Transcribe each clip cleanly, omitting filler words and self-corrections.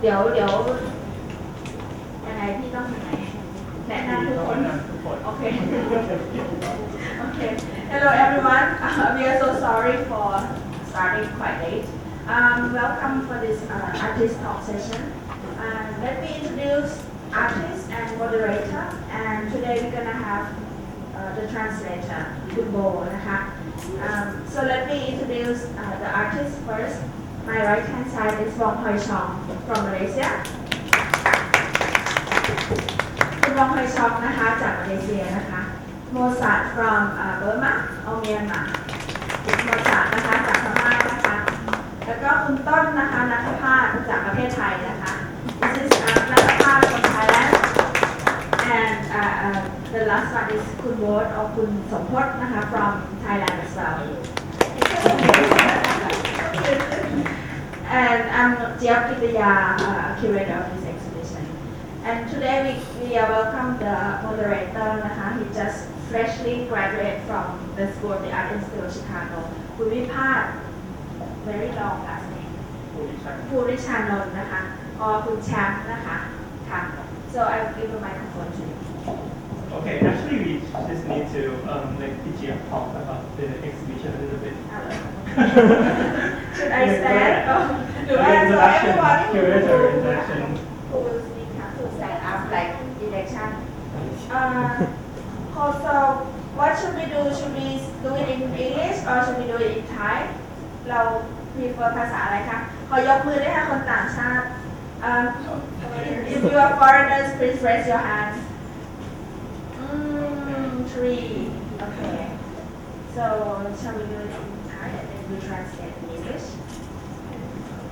ดี๋ยวยังไงพี่ต้องยังไงแนะนำทุกคนโอเค Okay. Hello everyone. We are so sorry for starting quite late. Welcome for this artist talk session. Let me introduce artist and moderator. And today we're gonna have the translator, Wong. So let me introduce the artist first. My right hand side is Wong Cheong from Malaysia. คุณวองไฮชองนะคะจากมาเลเซียนะคะโมซัต from Burma or Myanmar โมซัตนะคะจากพม่านะคะแล้วก็คุณต้นนะคะนัทภาสจากประเทศไทยนะคะ This is นัทภาส from Thailand and the last one is คุณโบ๊ท or คุณสมพจน์นะคะ from Thailand as well and I'm Gridthiya, Curator of this exhibition. And today we welcome the moderator. He just freshly graduated from the School of the Art Institute of Chicago. Puripat, very long last name. Purichanon, or Kun Chang. So I will give the microphone to you. Okay, actually we just need to let Gridthiya talk about the exhibition a little bit. Should I stand? The introduction, curator introduction. Who will speak to stand up like election? So what should we do? Should we do it in English or should we do it in Thai? เรา prefer ภาษาอะไรคะขอยกมือด้วยค่ะคนต่างชาติ If you are foreigners, please raise your hands. 3. Okay. So shall we do it in Thai and then we translate in English?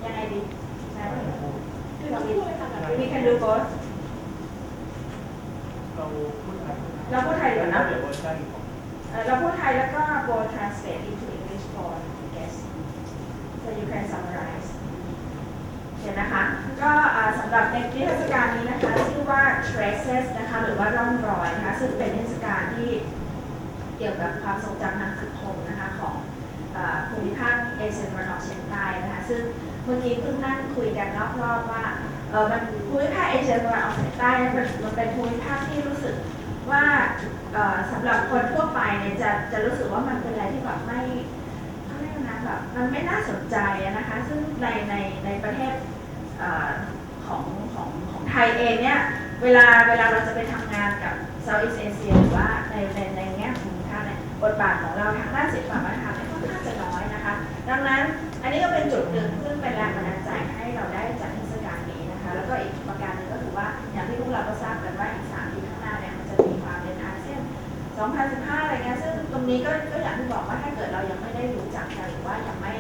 ยังไงดี We can do both. เราพูดไทยก่อนนะเราพูดไทยแล้วก็ both translate into English for guests. So you can summarize. เดี๋ยวนะคะก็สำหรับในนิทรรศการนี้นะคะชื่อว่า Traces นะคะหรือว่าร่องรอยนะคะซึ่งเป็นนิทรรศการที่เกี่ยวกับความทรงจำทางสังคมนะคะของภูมิภาคเอเชียตะวันออกเฉียงใต้นะคะซึ่งเมื่อกี้เพิ่งนั่งคุยกันนอกรอบว่ามันภูมิภาคเอเชียตะวันออกเฉียงใต้มันเป็นภูมิภาคที่รู้สึกว่าสำหรับคนทั่วไปเนี่ยจะรู้สึกว่ามันเป็นอะไรที่แบบไม่เขาเรียกนะแบบมันไม่น่าสนใจนะคะซึ่งในประเทศของไทยเองเนี่ยเวลาเราจะไปทำงานกับ Southeast Asia หรือว่าในแง่ของบทบาทของเราทางด้านศิลปวัฒนธรรมค่อนข้างจะน้อยนะคะดังนั้นอันนี้ก็เป็นจุดหนึ่งซึ่งเป็นแรงบันดาลใจให้เราได้จัดเทศกาลนี้นะคะแล้วก็อีกประการหนึ่งก็คือว่าอย่างที่พวกเราก็ทราบกันว่าอีก3 ปีข้างหน้าเนี่ยมันจะมีความเป็นอาเซียน 2015 อะไรเงี้ยซึ่งตรงนี้ก็อย่างที่บอกว่าถ้าเกิดเรายังไม่ได้รู้จักกันหรือว่ายังไม่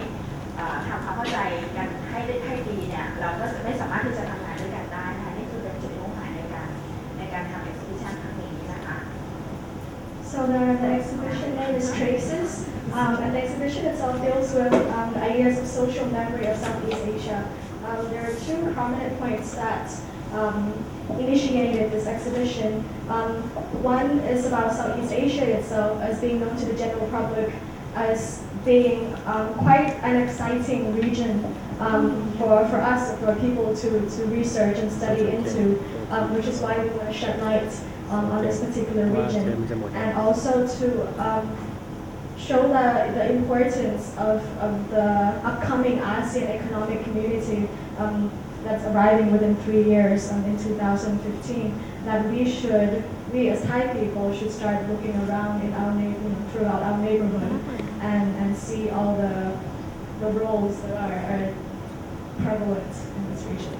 ทำความเข้าใจกันให้ดีเนี่ยเราก็จะไม่สามารถที่จะทำงานด้วยกันได้นะคะนี่คือเป็นจุดมุ่งหมายในการทำ exhibition ครั้งนี้นะคะ So the exhibition name is Traces, and the exhibition itself deals with the ideas of social memory of Southeast Asia. There are 2 prominent points that initiated this exhibition. One is about Southeast Asia itself as being known to the general public as being quite an exciting region for us, for people to research and study into, which is why we want to shed light on this particular region, and also to show the importance of the upcoming ASEAN economic community that's arriving within 3 years in 2015, that we as Thai people should start looking around in our throughout our neighborhood and see all the roles that are prevalent in this region.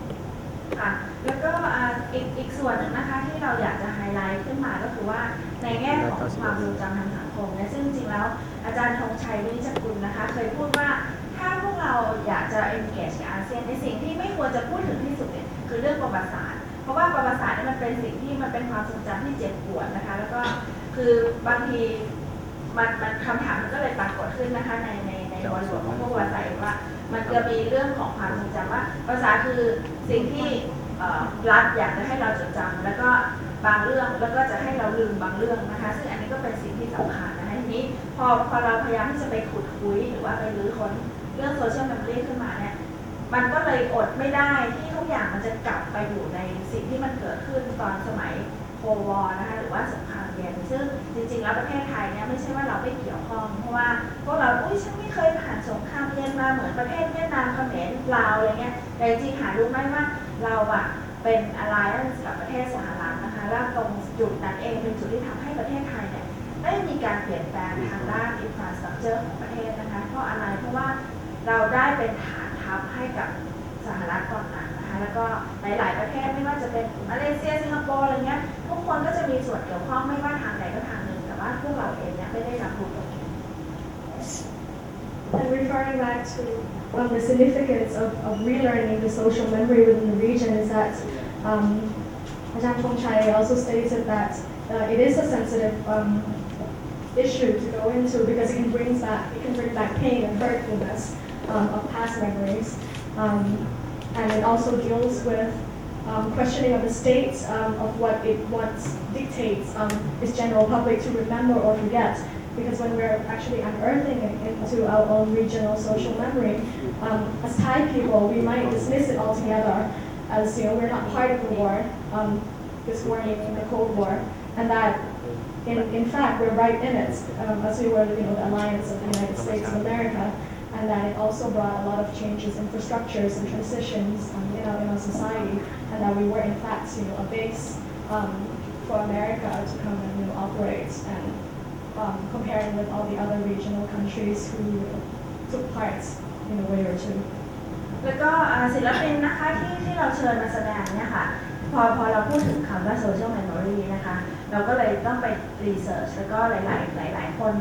แล้วก็อีกส่วนหนึ่งนะคะที่เราอยากจะไฮไลท์ขึ้นมาก็คือว่าในแง่ของความทรงจำทางสังคมเนี่ยซึ่งจริงแล้วอาจารย์ธงชัยวิจิตรกุลนะคะเคยพูดว่าถ้าพวกเราอยากจะ engage กับอาเซียนในสิ่งที่ไม่ควรจะพูดถึงที่สุดเนี่ยคือเรื่องประวัติศาสตร์เพราะว่าประวัติศาสตร์นี่มันเป็นสิ่งที่มันเป็นความทรงจำที่เจ็บปวดนะคะแล้วก็คือบางทีมันคำถามมันก็เลยปรากฏขึ้นนะคะในบริบทของพวกประวัติศาสตร์ว่ามันจะมีเรื่องของความทรงจำว่าภาษาคือสิ่งที่รัฐอยากจะให้เราจดจำแล้วก็บางเรื่องแล้วก็จะให้เราลืมบางเรื่องนะคะซึ่งอันนี้ก็เป็นสิ่งที่สำคัญนะคะทีนี้พอเราพยายามที่จะไปขุดคุยหรือว่าไปรื้อค้นเรื่องโซเชียลเมมโมรีขึ้นมาเนี่ย มันก็เลยอดไม่ได้ที่ทุกอย่างมันจะกลับไปอยู่ในสิ่งที่มันเกิดขึ้นตอนสมัยโควอร์นะคะหรือว่าสงครามเย็นซึ่งจริงๆแล้วประเทศไทยเนี่ยไม่ใช่ว่าเราไม่เกี่ยวข้องเพราะว่าพวกเราฉันไม่เคยผ่านสงครามเย็นมาเหมือนประเทศเวียดนามเขมรลาวอะไรเงี้ยแต่จริงๆหารู้ไหมว่าเราอะเป็นอะไรกับประเทศสหรัฐนะคะแล้วตรงจุดนั้นเองเป็นจุดที่ทำให้ประเทศไทยเนี่ยได้มีการเปลี่ยนแปลงทางด้านอินฟราสตรัคเจอร์ของประเทศนะคะเพราะอะไรเพราะว่าเราได้เป็นฐานทัพให้กับสหรัฐตอนนั้นนะคะแล้วก็หลายๆประเทศไม่ว่าจะเป็นมาเลเซียสิงคโปร์อะไรเงี้ยทุกคนก็จะมีส่วนเกี่ยวข้องไม่ว่าทางใดก็ทางหนึ่งแต่ว่าพวกเราเองเนี่ยไม่ได้รับรู้ตรงนี้ And referring back to the significance of relearning the social memory within the region is that Ajahn Thongchai also stated that it is a sensitive issue to go into because it can bring back pain and hurtfulness of past memories, and it also deals with questioning of the state of what it wants dictates its general public to remember or forget. Because when we're actually unearthing it into our own regional social memory, as Thai people, we might dismiss it altogether as we're not part of the war, this war meaning the Cold War, and that in fact we're right in it, as we were the alliance of the United States of America, and that it also brought a lot of changes, infrastructures and transitions in our society, and that we were in fact a base for America to come and operate and comparing with all the other regional countries who took part in a way or two. แล้วก็ศิลปินนะคะที่เราเชิญมาแสดงเนี่ยค่ะพอเราพูดถึงคำว่า social memory นะคะเราก็เลยต้องไปรีเสิร์ชแล้วก็หลายคน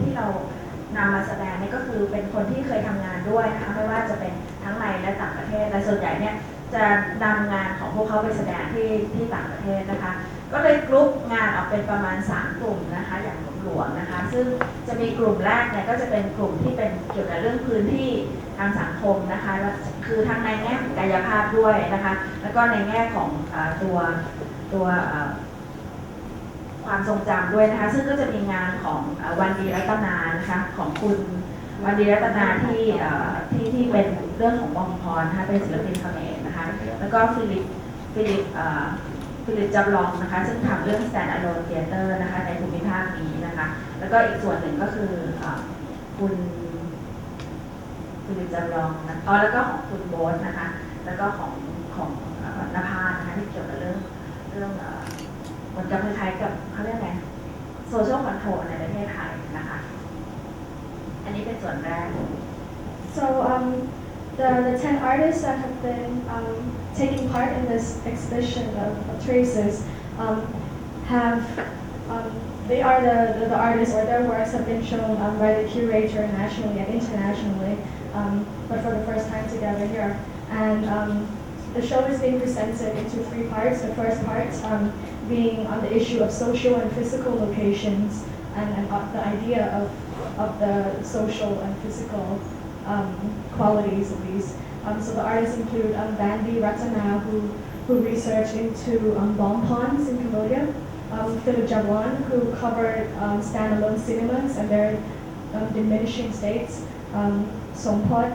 ที่เรานำมาแสดงนี่ก็คือเป็นคนที่เคยทำงานด้วยนะคะไม่ว่าจะเป็นทั้งในและต่างประเทศแต่ส่วนใหญ่เนี่ยจะนำงานของพวกเขาไปแสดงที่ต่างประเทศนะคะก็เลยกรุ๊ปงานออกเป็นประมาณ3กลุ่มนะคะอย่างหลวงๆนะคะซึ่งจะมีกลุ่มแรกเนี่ยก็จะเป็นกลุ่มที่เป็นเกี่ยวกับเรื่องพื้นที่ทางสังคมนะคะคือทั้งในแง่ของกายภาพด้วยนะคะแล้วก็ในแง่ของตัวความทรงจำด้วยนะคะซึ่งก็จะมีงานของวันดีรัตนานะคะของคุณวันดีรัตนาที่เป็นเรื่องของวงพรนะคะเป็นศิลปินเขมรนะคะแล้วก็ฟิลิปจับลองนะคะซึ่งทำเรื่อง stand alone theater นะคะในภูมิภาคนี้นะคะแล้วก็อีกส่วนหนึ่งก็คือคุณฟิลิปจับลองนะแล้วก็ของคุณโบ๊ทนะคะแล้วก็ของนภานะคะที่เกี่ยวกับเรื่องเหมือนกับคล้ายๆกับเขาเรียกไง social control ในประเทศไทยนะคะอันนี้เป็นส่วนแรก So the 10 artists that have been taking part in this exhibition of traces they are the artists or their works have been shown by the curator nationally and internationally, but for the first time together here. And the show is being presented into 3 parts. The first part being on the issue of social and physical locations and the idea of the social and physical qualities of these. So the artists include Vandy, Rattana, who researched into bomb ponds in Cambodia, Jablon, who covered standalone cinemas and their diminishing states, Sompot,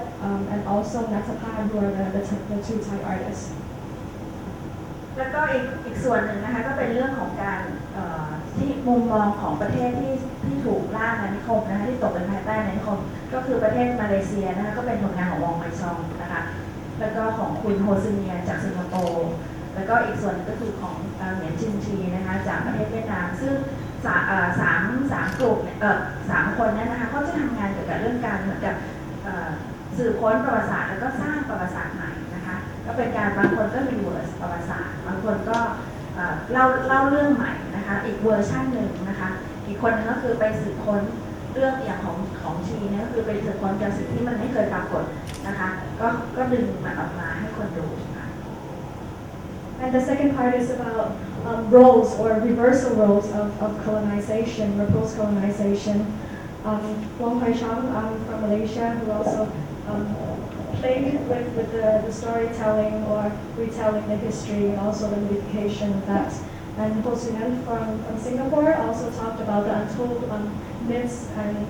and also Nattapas, who are the 2 Thai artists. แล้วก็อีกส่วนหนึ่งนะคะก็เป็นเรื่องของการที่มุมมองของประเทศที่ถูกล่าอาณานิคมนะคะที่ตกเป็นภายใต้อาณานิคมก็คือประเทศมาเลเซียนะคะก็เป็นผลงานของวองชองนะคะแล้วก็ของคุณโฮซิเนียจากสิงคโปร์แล้วก็อีกส่วนนึงก็คือของเหมียนชินชีนะคะจากประเทศเวียดนามซึ่งสามกลุ่ม3 คนนั้นนะคะเขาจะทำงานเกี่ยวกับเรื่องการเหมือนกับสืบค้นประวัติศาสตร์แล้วก็สร้างประวัติศาสตร์ใหม่นะคะก็เป็นการบางคนก็รีเวิร์สประวัติศาสตร์บางคนก็เล่าเรื่องใหม่นะคะอีกเวอร์ชันหนึ่งนะคะอีกคนนึงก็คือไปสืบค้นเรื่องอย่างของชีเนี่ยก็คือไปสืบค้นจากสิ่งที่มันไม่เคยปรากฏนะคะก็ดึงมันออกมาให้คนดูค่ะ And the second part is about roles or reversal roles of colonization or post-colonization. Wong Chang from Malaysia, who also played with the storytelling or retelling the history and also the modification of that. And Nguyen from Singapore also talked about the untold myths and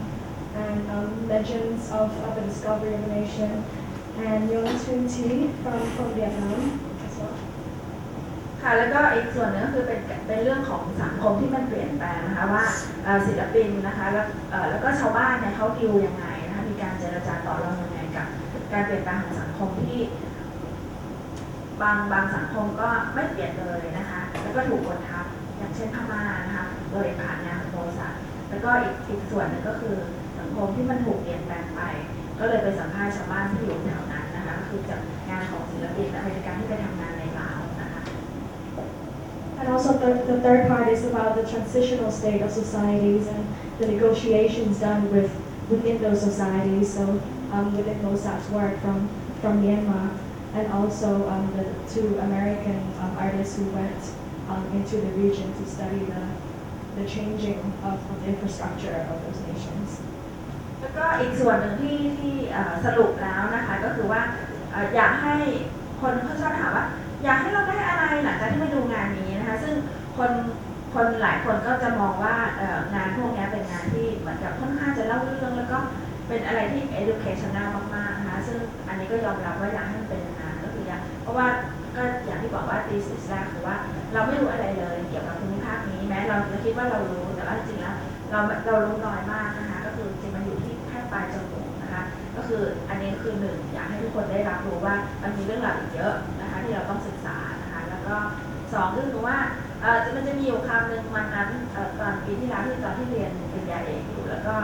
legends of the discovery of the nation. and Nguyen from Vietnam as well. ค่ะแล้วก็อีกส่วนหนึงก็คือเป็นเรื่องของสังคมที่มันเปลี่ยนแปลงนะคะว่าศิลปินนะคะแล้วก็ชาวบ้านเนี่ยเขาดิวยังไงนะคะมีการเจรจาต่อรองยังไงกับการเปลี่ยนแปลงของสังคมที่บางสังคมก็ไม่เปลี่ยนเลยนะคะแล้วก็ถูกกดทับอย่างเช่นพม่านะคะโดยผ่านงานของบริษัทแล้วก็อีกส่วนหนึ่งก็คือสังคมที่มันถูกเปลี่ยนแปลงไปก็เลยไปสัมภาษณ์ชาวบ้านที่อยู่แถวนั้นนะคะก็คือจากงานของศิลปินอเมริกันที่ไปทำงานในลาวนะคะ And also the third part is about the transitional state of societies and the negotiations done within those societies. So within Mosat's work from Myanmar, and also the two American artists who went into the region to study the changing of the infrastructure of those nations. แล้วก็อีกส่วนหนึ่งที่สรุปแล้วนะคะก็คือว่าอยากให้คนเขาชอบถามว่าอยากให้เราได้อะไรหลังจากที่มาดูงานนี้นะคะซึ่งคนหลายคนก็จะมองว่างานพวกนี้เป็นงานที่เหมือนกับค่อนข้างจะเล่าเรื่องแล้วก็เป็นอะไรที่ educational มากๆนะคะซึ่งอันนี้ก็ยอมรับว่าอยากให้มันเป็นงานก็คือเพราะว่าก็อย่างที่บอกว่า thesis แรกคือว่าเราไม่รู้อะไรเลยเกี่ยวกับภูมิภาคนี้แม้เราจะคิดว่าเรารู้แต่ว่าจริงๆแล้วเรารู้น้อยมากนะคะก็คือจริงมันอยู่ที่แค่ปลายจมูกนะคะก็คืออันนี้คือหนึ่งอยากให้ทุกคนได้รับรู้ว่ามันมีเรื่องราวอีกเยอะนะคะที่เราต้องศึกษานะคะแล้วก็สองก็คือว่ามันจะมีอยู่คำหนึ่งวันนั้นตอนปีที่แล้วที่ตอนที่เรียนปริญญาเอกอยู่แล้วก็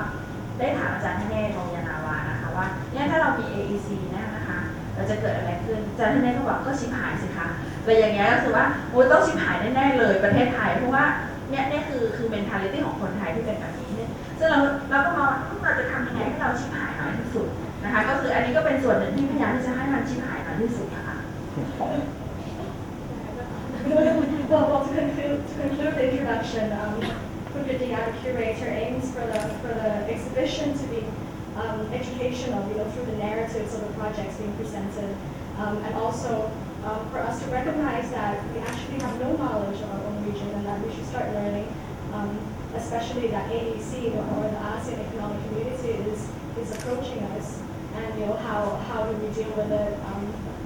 ได้ถามอาจารย์ท่านเนธ วงยานาวานะคะว่าเนี่ยถ้าเรามี AEC นะคะเราจะเกิดอะไรขึ้นอาจารย์ท่านเนธก็บอกก็ชิบหายสิคะแต่อย่างเงี้ยก็คือว่าโอ้ต้องชิบหายแน่ๆเลยประเทศไทยเพราะว่าเนี่ยคือ mentality ของคนไทยที่เป็นแบบนี้เนี่ยซึ่งเราก็มองเราจะทำยังไงให้เราชิบหายน้อยที่สุดนะคะก็คืออันนี้ก็เป็นส่วนหนึ่งที่พยายามที่จะให้มันชิบหายน้อยที่สุดค่ะ Well, to conclude the introduction, Gridthiya, the curator, aims for the exhibition to be educational, through the narratives of the projects being presented, and also for us to recognize that we actually have no knowledge of our own region and that we should start learning, especially that AEC or the ASEAN Economic Community is approaching us, and how do we deal with it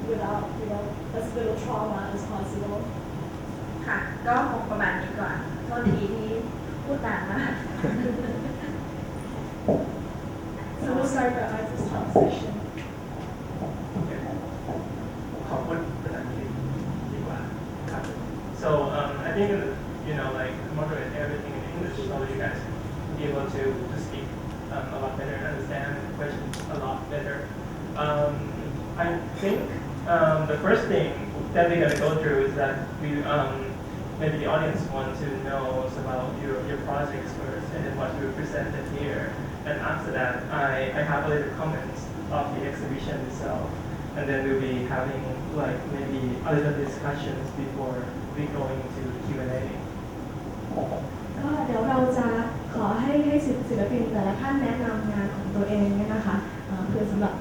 without as little trauma as possible. ค่ะก็คงประมาณนี้ก่อนโทษทีที่พูดนานมาก So we'll start the artist talk session. ขอบคุณภาษาอังกฤษดีกว่าครับ So I think like moderate everything in English so you guys be able to speak a lot better and understand questions a lot better. I think the first thing that we're going to go through is that we maybe the audience want to know about your projects first and then what you presented here. And after that, I have a little comments of the exhibition itself. And then we'll be having like maybe a little discussions before we go into Q&A. ก็เดี๋ยวเราจะขอให้ศิลปินแต่ละท่านแนะนำงานของตัวเองเนี่ยนะคะเพื่อสำหรับ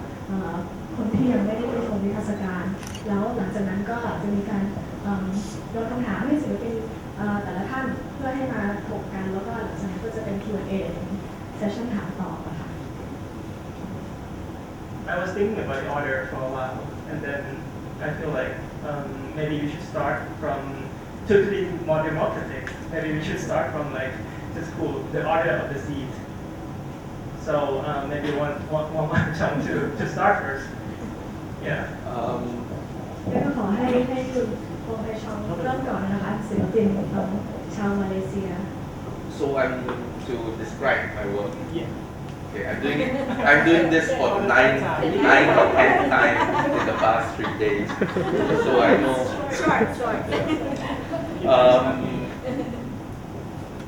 คนที่ยังไม่ได้ไปชมนิทรรศการแล้วหลังจากนั้นก็จะมีการโยนคำถามให้ศิลปินแต่ละท่านเพื่อให้มาถกกันแล้วก็หลังจากนั้นก็จะเป็น Q&A เซสชั่นถามตอบค่ะ I was thinking about the order for a while, and then I feel like maybe we should start from to be more democratic. Maybe we should start from like just the order of the seat. So maybe one Chang to start first. Yeah. ก็ขอให้คุณโปรเฟสชองเริ่มก่อนนะคะศิลปินชาวมาเลเซีย So I'm to describe my work. Yeah. Okay, I'm doing this for nine or 10 times in the past 3 days. So I know. Short.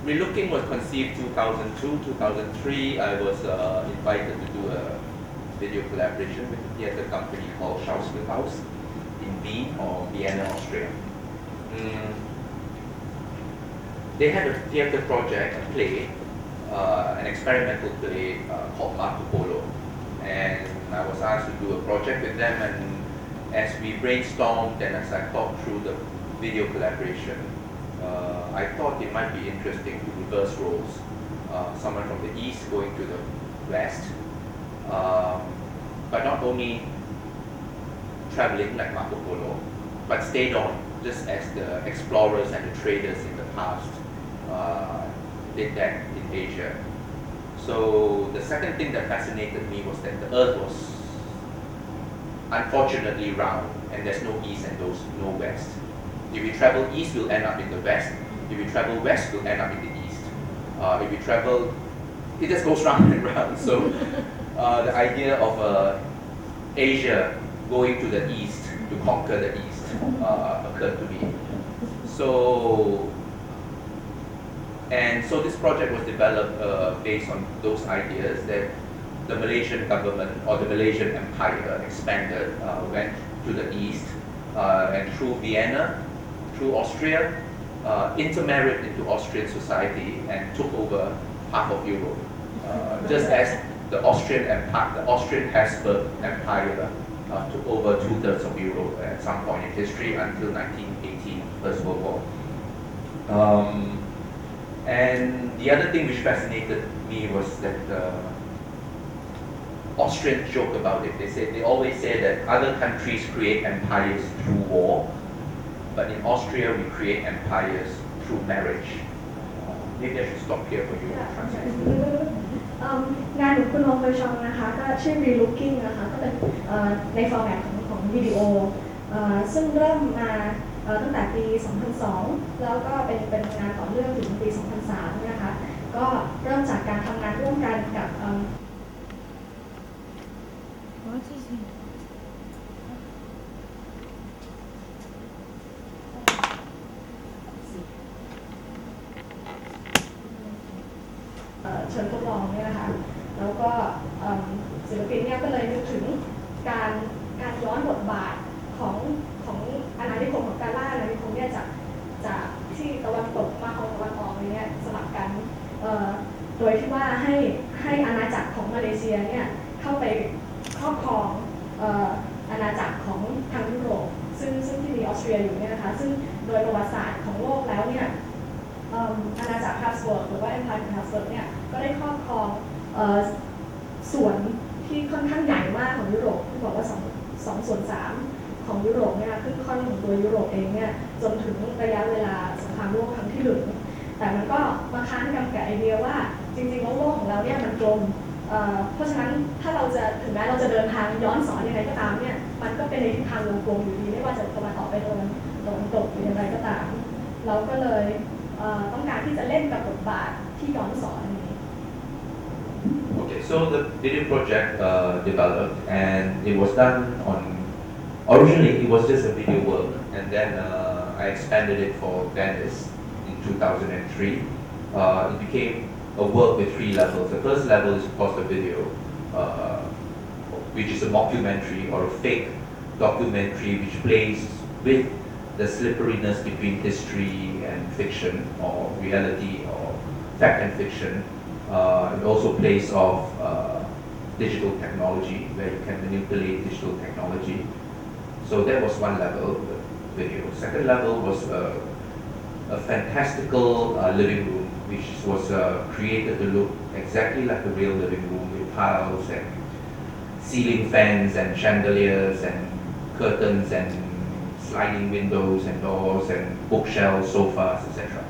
Relooking was conceived 2002, 2003. I was invited to do a video collaboration with a theatre company called House in Vienna, Austria. They had a theatre project, a play, an experimental play called Marco Polo, and I was asked to do a project with them. And as we brainstormed and as I thought through the video collaboration, I thought it might be interesting to reverse roles. Someone from the east going to the west, but not only traveling like Marco Polo, but stayed on just as the explorers and the traders in the past did that in Asia. So the second thing that fascinated me was that the Earth was unfortunately round, and there's no east and no west. If you travel east, you'll end up in the west. If you travel west, you'll end up in the east. If you travel, it just goes round and round. So the idea of Asia going to the east to conquer the east occurred to me. So this project was developed based on those ideas that the Malaysian government or the Malaysian Empire expanded, went to the east, and through Vienna, through Austria, intermarried into Austrian society and took over half of Europe. Just as the Austrian Empire, the Austrian Habsburg Empire took over 2/3 of Europe at some point in history until 1918, First World War. And the other thing which fascinated me was that Austrians joke about it. They always say that other countries create empires through war, but in Austria we create empires through marriage. Maybe I should stop here for you to translate. งานของคุณวองโดยชองนะคะก็ชื่อ Relooking นะคะก็เป็นในฟอร์แมตของวิดีโอซึ่งเริ่มมาตั้งแต่ปี 2002 แล้วก็เป็นงานต่อเนื่องถึงปี 2003 นะคะก็เริ่มจากการทำงานร่วมกันกับเชิญทดลองเนี่ยนะคะแล้วก็ศิลปินเนี่ยก็เลยนึกถึงการย้อนบทบาทของอาณานิคมของการล่าอาณานิคมเนี่ยจากที่ตะวันตกมาของตะวันออกเนี่ยสลับกันโดยที่ว่าให้อาณาจักรของมาเลเซียเนี่ยเข้าไปครอบครองอาณาจักรของทางยุโรปซึ่งที่มีออสเตรียอยู่เนี่ยนะคะซึ่งโดยประวัติศาสตร์ของโลกแล้วเนี่ยอาณาจักรฮับสเบิร์กหรือว่า Empire ของฮับสเบิร์กเนี่ยก็ได้ครอบครองส่วนที่ค่อนข้างใหญ่มากของยุโรปที่บอกว่า2/3ของยุโรปเนี่ยครึ่งค่อนของตัวยุโรปเองเนี่ยจนถึงระยะเวลาสงครามโลกครั้งที่ 1แต่มันก็มาค้านกันกับไอเดียว่าจริงๆโลกของเราเนี่ยมันกลมเพราะฉะนั้นถ้าเราจะถึงแม้เราจะเดินทางย้อนสอนยังไงก็ตามเนี่ยมันก็เป็นในทิศทางวงกลมอยู่ดีไม่ว่าจะตะวันออกไปตะวันตกหรืออย่างไรก็ตามเราก็เลยต้องการที่จะเล่นกับบทบาทที่ย้อนสอนนี้ Okay, so the video project developed, and it was done on. Originally, it was just a video work, and then I expanded it for Venice in 2003. It became a work with 3 levels. The first level is, of course, the video, which is a mockumentary or a fake documentary which plays with the slipperiness between history and fiction, or reality, or fact and fiction. It also plays off digital technology, where you can manipulate digital technology. So that was one level, the video. Second level was a fantastical living room, which was created to look exactly like a real living room with tiles and ceiling fans and chandeliers and curtains and sliding windows and doors and bookshelves, sofas, etc.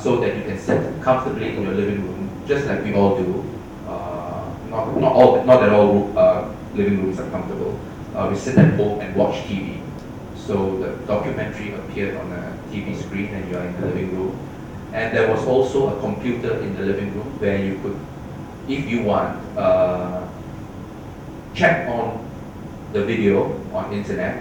So that you can sit comfortably in your living room, just like we all do. Not that all living rooms are comfortable. We sit at home and watch TV. So the documentary appeared on a TV screen and you are in the living room. And there was also a computer in the living room where you could, if you want, check on the video on internet,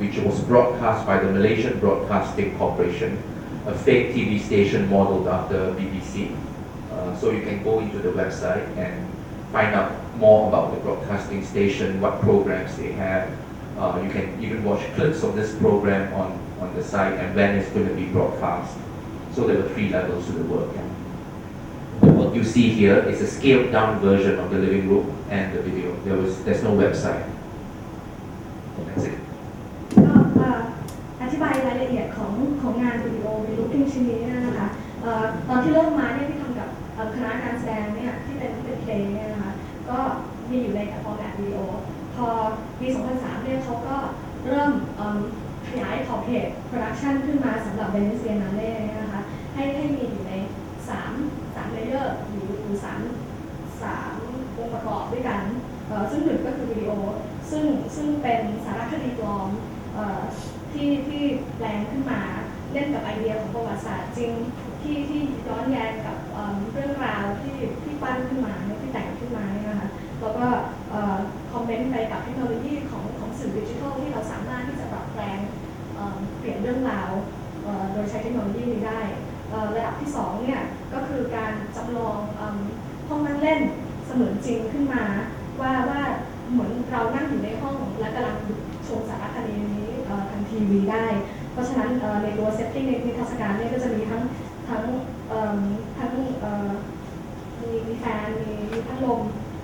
which was broadcast by the Malaysian Broadcasting Corporation, a fake TV station modeled after BBC. So you can go into the website and find out more about the broadcasting station, what programs they have. You can even watch clips of this program on the site and when it's going to be broadcast. So there were 3 levels to the work. The work you see here is a scaled down version of the living room and the video. There's no website. That's it. อธิบายรายละเอียดของงานวิดีโอวิดีโอชิ้นนี้นะคะตอนที่เริ่มมาเนี่ยที่ทำกับคณะการแสดงเนี่ยที่เป็นเพลงเนี่ยนะคะก็มีอยู่ในฟอร์แมตวิดีโอพอปี 2003 เนี่ยเขาก็ เหตุโปรดักชันขึ้นมาสำหรับเวเนซุเอลาเล่นะคะให้มีอยู่ใน3เลเยอร์หรือ3องค์ประกอบด้วยกันซึ่งหนึ่งก็คือวิดีโอซึ่งเป็นสารคดีปลอมที่แปลงขึ้นมาเล่นกับไอเดียของประวัติศาสตร์จริงที่ย้อนแย้งกับเรื่องราวที่ปั้นขึ้นมาที่แต่งขึ้นมาเนี่ยนะคะแล้วก็คอมเมนต์ไปกับเทคโนโลยีของสื่อดิจิทัลที่เราสามารถที่จะปรับแปลงเปลี่ยนเรื่องราวโดยใช้เทคโนโลยีนี้ได้ระดับที่2เนี่ยก็คือการจำลองห้องนั่งเล่นเสมือนจริงขึ้นมาว่าเหมือนเรานั่งอยู่ในห้องและกำลังชมสารคดีนี้ทางทีวีได้เพราะฉะนั้นในตัวเซตติ้งในนิทรรศการเนี่ยก็จะมีทั้งมีแฟนมีพัดลม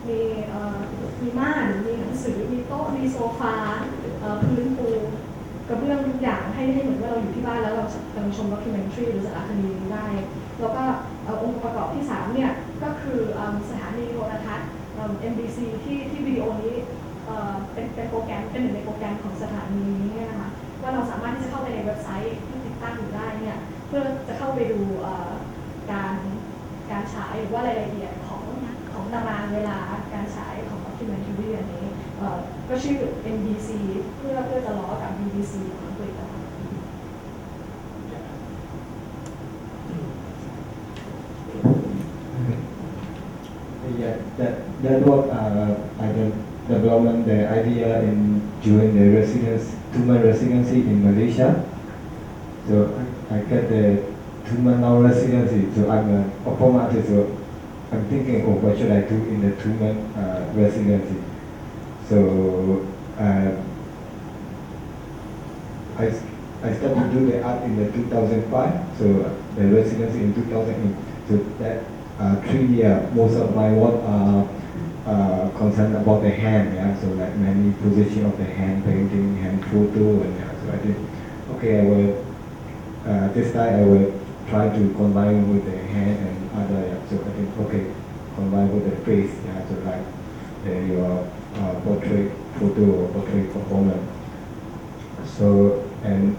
มีม่านมีหนังสือมีโต๊ะมีโซฟาพื้นปูกระเบื้องทุกอย่างให้เหมือนว่าเราอยู่ที่บ้านแล้วเรากำลังชมด็อกิเมนทรีหรือสารคดีได้แล้วก็องค์ประกอบที่3เนี่ยก็คือสถานีโทรทัศน์ MBC ที่วิดีโอนี้เป็นโปรแกรมเป็นหนึ่งในโปรแกรมของสถานีนี้นะคะว่าเราสามารถที่จะเข้าไปในเว็บไซต์ที่ติดตั้งอยู่ได้เนี่ยเพื่อจะเข้าไปดูการฉายหรือว่ารายละเอียดของตารางเวลาการฉายของด็อกิเมนทรีอันนี้ก็ชื่อ MBC เพื่อจะล้อกับ BBC ของอังกฤษนะคะ Yeah, that was I development the idea during the residence 2-month residency in Malaysia. So I get the 2-month now residency. So I'm an optometrist. So I'm thinking of what should I do in the 2-month residency. So I started to do the art in the 2005. So the residency in 2008. So that 3 years, most of my work are concerned about the hand, yeah. So like many position of the hand painting, hand photo, and yeah. So I did, okay, I will, this time I will try to combine with the hand and other, yeah. So I think, okay, combine with the face, yeah. So like your portrait photo or portrait performance. So, and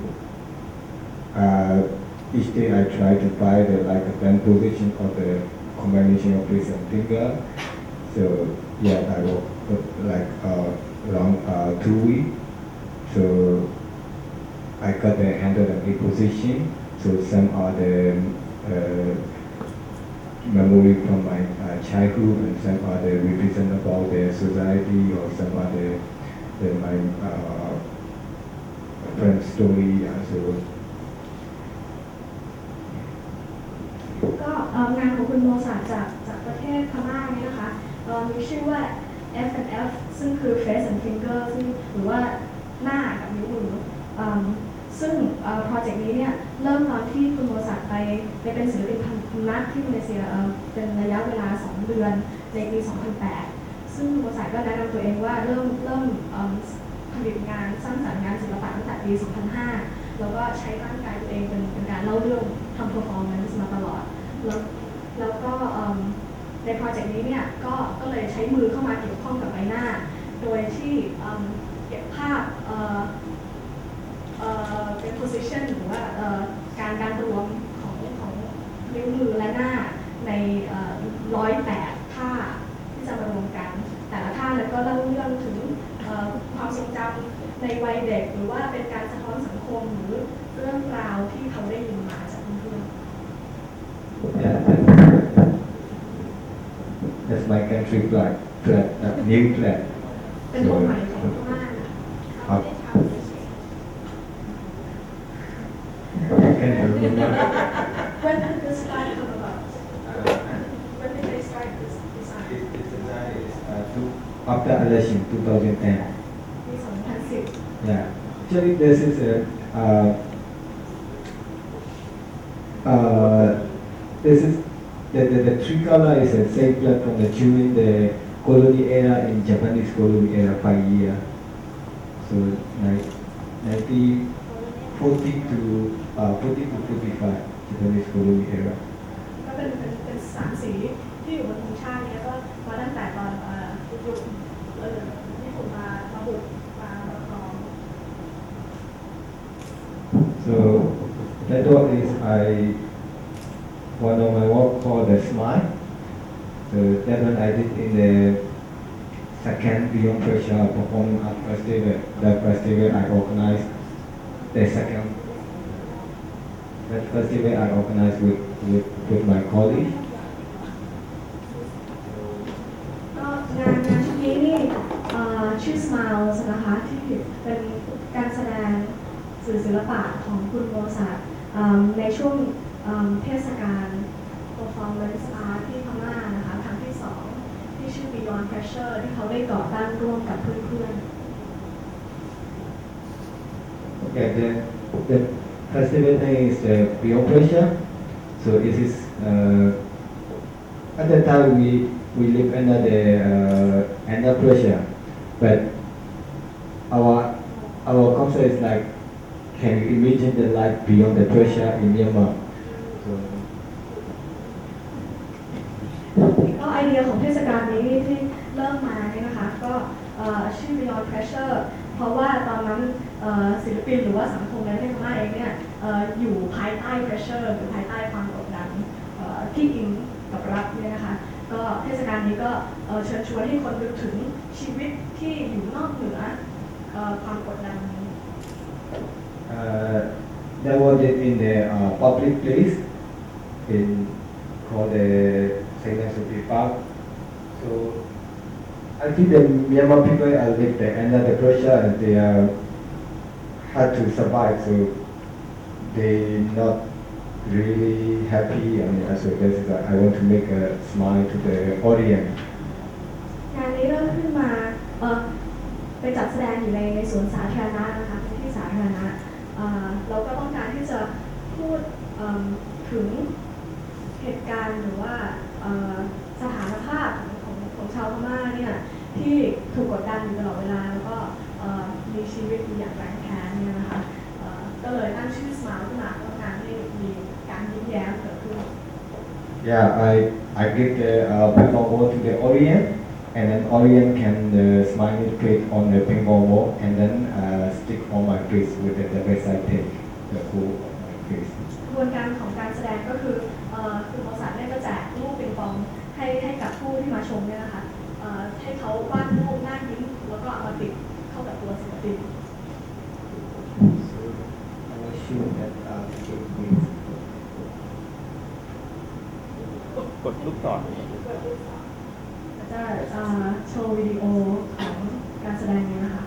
each day I try to find the like a band position of the combination of face and finger. So yeah, I work like around 2 weeks. So I got the 108 position. So some are the memory from my childhood, and some are the represent about the society, or some are my friend's story. So ก็งานของคุณโมซาจากประเทศพม่านี่นะคะมีชื่อว่า F&F ซึ่งคือ Face and Finger ซึ่งหรือว่าหน้ากับนิ้วมือซึ่งโปรเจกต์นี้เนี่ยเริ่มตอนที่คุณโมซาไปเป็นศิลปินพำนักที่มาเลเซียเป็นระยะเวลา2 เดือนในปี 2008 ซึ่งคุณโมซาก็แนะนำตัวเองว่าเริ่มผลิตงานสร้างสรรค์งานศิลปะตั้งแต่ปี 2005 แล้วก็ใช้ร่างกายตัวเองเป็นการเล่าเรื่องทำ performance มาตลอดแล้วก็ในโปรเจกต์นี้เนี่ยก็เลยใช้มือเข้ามาเกี่ยวข้องกับใบหน้าโดยที่เก็บภาพเป็น position หรือว่าการรวมของนิ้วมือและหน้าใน108 ท่าที่จะมารวมกันแต่ละท่าแล้วก็เล่าเรื่องถึงความทรงจำในวัยเด็กหรือว่าเป็นการสะท้อนสังคมหรือเรื่องราวที่เขาได้ยินมาจากเพื่อน yeah, that's my country flag, new flag. เป็นตัวใหม่ของพม่าเขาได้ทำ I can't remember. When did this start come about? When did they start this design? This design is after election 2010. ปี 2010 Yeah, actually this is this is the tricolor is a same flag from during the colony era in Japanese colony era 5 years. So 1940 to 45 Japanese colony era. ก็เป็น3 สีที่อยู่บนธงชาติแล้วก็มาตั้งแต่ตอนยุคญี่ปุ่นมาบุกมาครอง So that work is one of my work called the Smile. So that one I did in the second Beyond Pressure Performing Art Festival. That festival I organized the second. That festival I organized with my colleague. ก็งานชุดนี้นี่ชื่อ Smiles นะคะที่เป็นการแสดงสื่อศิลปะของคุณโมซาร์ทในช่วงเทศกาล Performance Art ที่พม่านะคะครั้งที่2ที่ชื่อ Beyond Pressure ที่เขาได้ก่อตั้งร่วมกับเพื่อนๆ Okay, the festival name is Beyond Pressure. So it is at that time we live under pressure, but our concept is like, can you imagine the life beyond the pressure in Myanmar? So, ก็ไอเดียของเทศกาลนี้ที่เริ่มมาเนี่ยนะคะก็ชื่อ Beyond Pressure เพราะว่าตอนนั้นศิลปินหรือว่าสังคมในประเทศพม่าเองเนี่ยอยู่ภายใต้ pressure หรือภายใต้ความกดดันที่อิงกับรัฐเนี่ยนะคะก็เทศกาลนี้ก็เชิญชวนให้คนนึกถึงชีวิตที่อยู่นอกเหนือความกดดันนี้ that was it in the public place called the Saint Park. So I think the Myanmar people are lived under the pressure and they are hard to survive. So they not really happy. I mean, so I want to make a smile to the audience. งานนี้เริ่มขึ้นมาไปจัดแสดงอยู่ในสวนสาธารณะนะคะในที่สาธารณะเราก็ต้องการที่จะพูดถึงเหตุการณ์หรือว่าสถานภาพของชาวพม่าเนี่ยที่ถูกกดดันอยู่ตลอดเวลาแล้วก็มีชีวิตอยู่อย่างแรงแค้นเนี่ยนะคะก็เลยตั้งชื่อ Smile ขึ้นมาต้องการให้มีการยิ้มแย้มเกิดขึ้น Yeah, I give the pinball ball to the audience, and then audience can smile me face on the pinball ball, and then stick on my face with the best I take the whole of my face. กระบวนการของการแสดงก็คือคุณโมซาร์ทเนี่ยก็แจกลูกปิงปองให้กับผู้ที่มาชมเนี่ยนะคะให้เขาวาดรูปหน้ายิ้มแล้วก็เอามาติดเข้ากับตัวศิลปิน So I will show that it means. กดลูกต่อ จะโชว์วิดีโอของการแสดงนี้นะคะ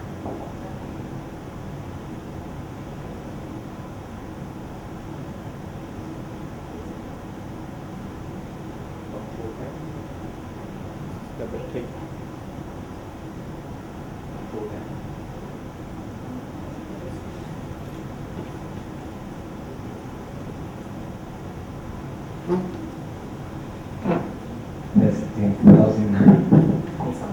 double click. That's in 2009. ปี 2009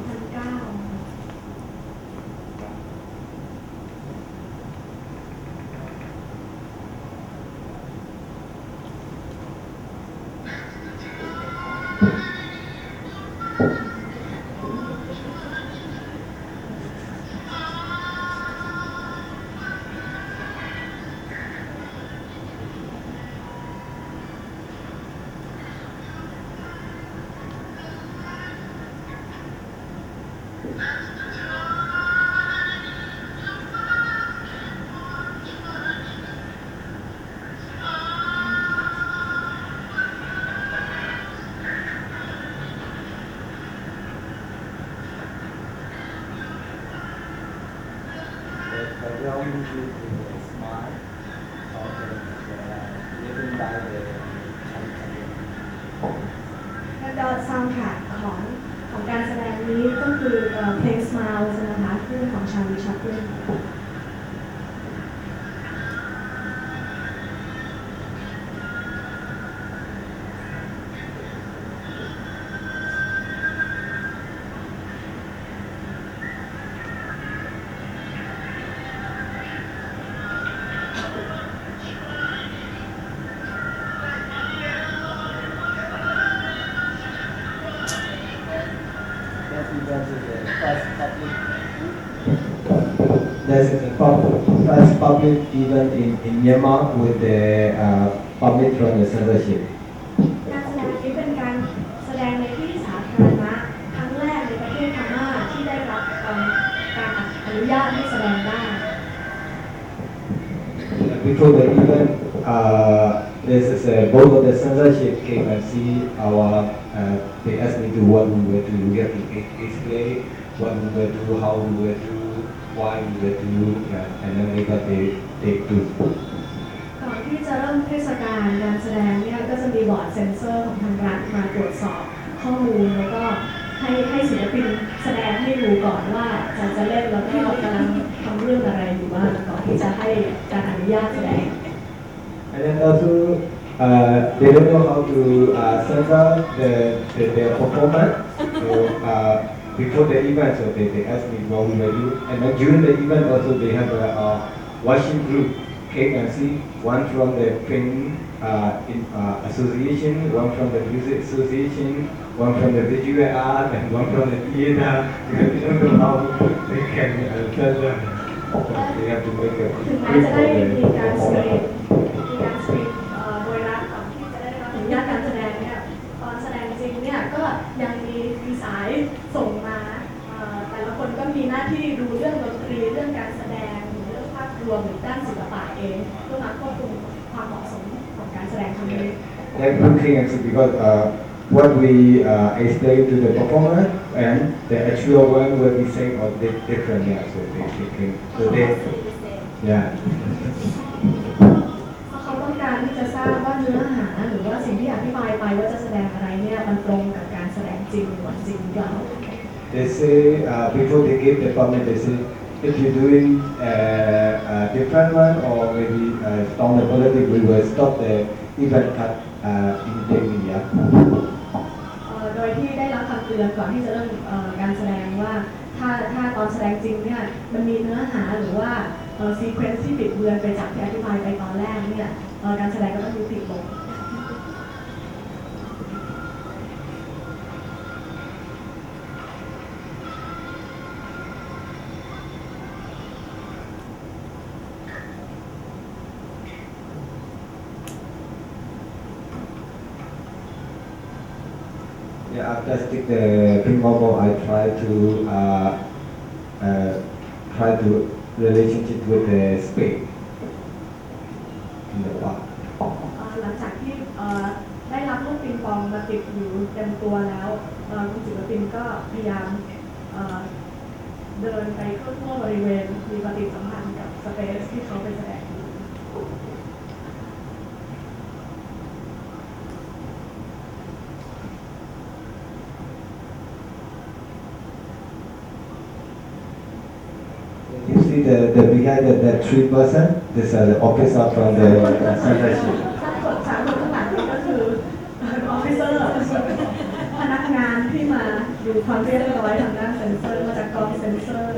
The ground usually is a smile of living by the Chinese. แล้วก็ซาวด์แทร็กของการแสดงนี้ก็คือเพลง Smile นะคะที่เป็นของชาลีชัปลิน That's first public event in Myanmar with the public from the censorship. การแสดงนี้เป็นการแสดงในที่สาธารณะครั้งแรกในประเทศพม่าที่ได้รับการอนุญาตให้แสดงได้ Before the event, this is both of the censorship came and see our. They asked me to what we were to get to explain, what we were to, how we were to, why we were to, and then later they take to. ก่อนที่จะเริ่มเทศกาลการแสดงเนี่ยก็จะมีบอร์ดเซ็นเซอร์ของทางรัฐมาตรวจสอบข้อมูลแล้วก็ให้ศิลปินแสดงให้ดูก่อนว่าจะเล่นแล้วก็กำลังทำเรื่องอะไรอยู่บ้างก่อนที่จะให้การอนุญาตแสดง And then also, they don't know how to censor their performance. So before the event, so they asked me what we were doing. And then during the event also, they have a watching group, KMC, one from the film association, one from the music association, one from the visual art, and one from the theater. Because they don't know how they can censor. They have to make a ถึงแม้ group จะ for ได้ the มีการสกรีนโดยรัฐก่อนที่จะได้รับอนุญาตการแสดงเนี่ยตอนแสดงจริงเนี่ยก็ยังมีสายส่งมาแต่ละคนก็มีหน้าที่ดูเรื่องดนตรีเรื่องการแสดงเรื่องภาพรวมหรือด้านศิลปะเองเพื่อมาควบคุมความเหมาะสมของการแสดงครั้งนี้ They're looking at it because what we explain to the performer and the actual one will be same or different. Yeah, so they yeah. เพราะเขาต้องการที่จะทราบว่าเนื้อหาหรือว่าสิ่งที่อธิบายไปว่าจะแสดงอะไรเนี่ยมันตรงกับการแสดงจริงหรือจริงหรือเปล่า They say before they give the permit, they say if you're doing a different one or maybe strong the politics, we will stop the event cut immediately. Yeah. โดยที่ได้รับคำเตือนก่อนที่จะเริ่มการแสดงว่าถ้าตอนแสดงจริงเนี่ยมันมีเนื้อหาหรือว่าซีเควนซ์ที่บิดเบือนไปจากที่อธิบายไปตอนแรกเนี่ยการแสดงก็ต้องยุติลง Yeah, after I stick the ping pong ball, I try to relationship with the spade in the park. หลังจากที่ได้รับลูกปิงปองมาติดอยู่เต็มตัวแล้วคุณศิลปินก็พยายามเดินไปทั่วบริเวณมีปฏิสัมพันธ์กับสเปซที่เขาไปแสดงอยู่ You see the behind that 3%, this is the officer from the censorship. สามคนข้างหลังนี้ก็คือออฟฟิเซอร์พนักงานที่มาดูความเรียบร้อยทางด้านเซ็นเซอร์มาจากกองเซ็นเซอร์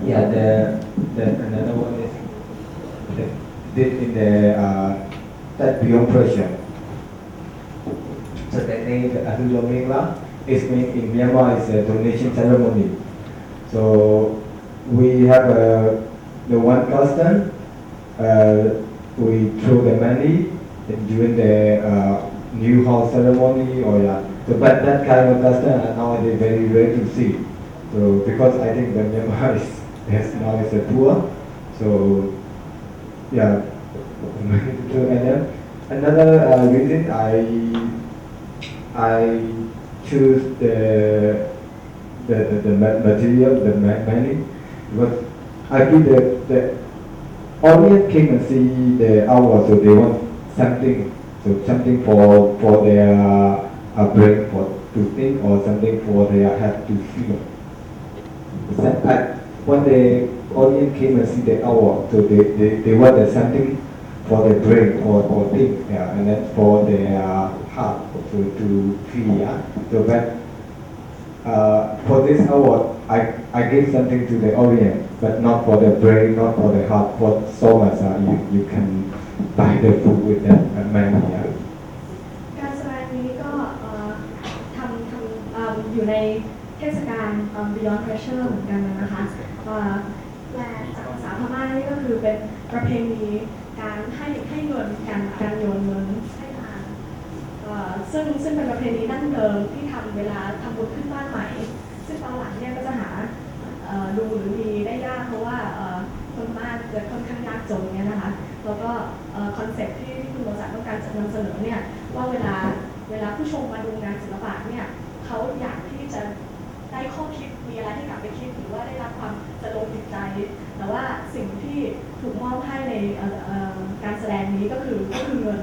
Yeah, the another one is did in the that beyond pressure. So that name, the Adulomingla, is made in Myanmar. Is a donation ceremony. So we have the one custom. We throw the money during the new house ceremony or yeah. So but that kind of custom nowadays very rare to see. So because I think the Myanmar is now is a poor. So yeah. So and then another reason I choose the material, the money, because I feel that audience came and see the hour, so they want something, so something for their brain for to think or something for their head to feel. When the audience came and see the hour, so they wanted something for the brain or think, yeah, and then for their heart to feel. Yeah. So that for this award, I gave something to the audience, but not for the brain, not for the heart, for so much. You can buy the food with that money. Yeah. การแสดงนี้ก็อยู่ในเทศกาล Beyond Pressure เหมือนกันนะคะแปลจากภาษาพม่านี่ก็คือเป็นประเพณีการให้เงินการโยนเงินให้ทานซึ่งเป็นประเพณีดั้งเดิมที่ทำเวลาทำบุญขึ้นบ้านใหม่ซึ่งตอนหลังเนี่ยก็จะหาดูหรือมีได้ยากเพราะว่าคนบ้านจะค่อนข้างยากจนเนี่ยนะคะแล้วก็คอนเซ็ปต์ที่คุณบริษัทต้องการจะนำเสนอเนี่ยว่าเวลาผู้ชมมาดูงานศิลปะเนี่ยเขาอยากที่จะได้ข้อคิดมีอะไรให้กลับไปคิดหรือว่าได้รับความสะดวกจิตใจแต่ว่าสิ่งที่ถูกมอบให้ในการแสดงนี้ก็คือเงิน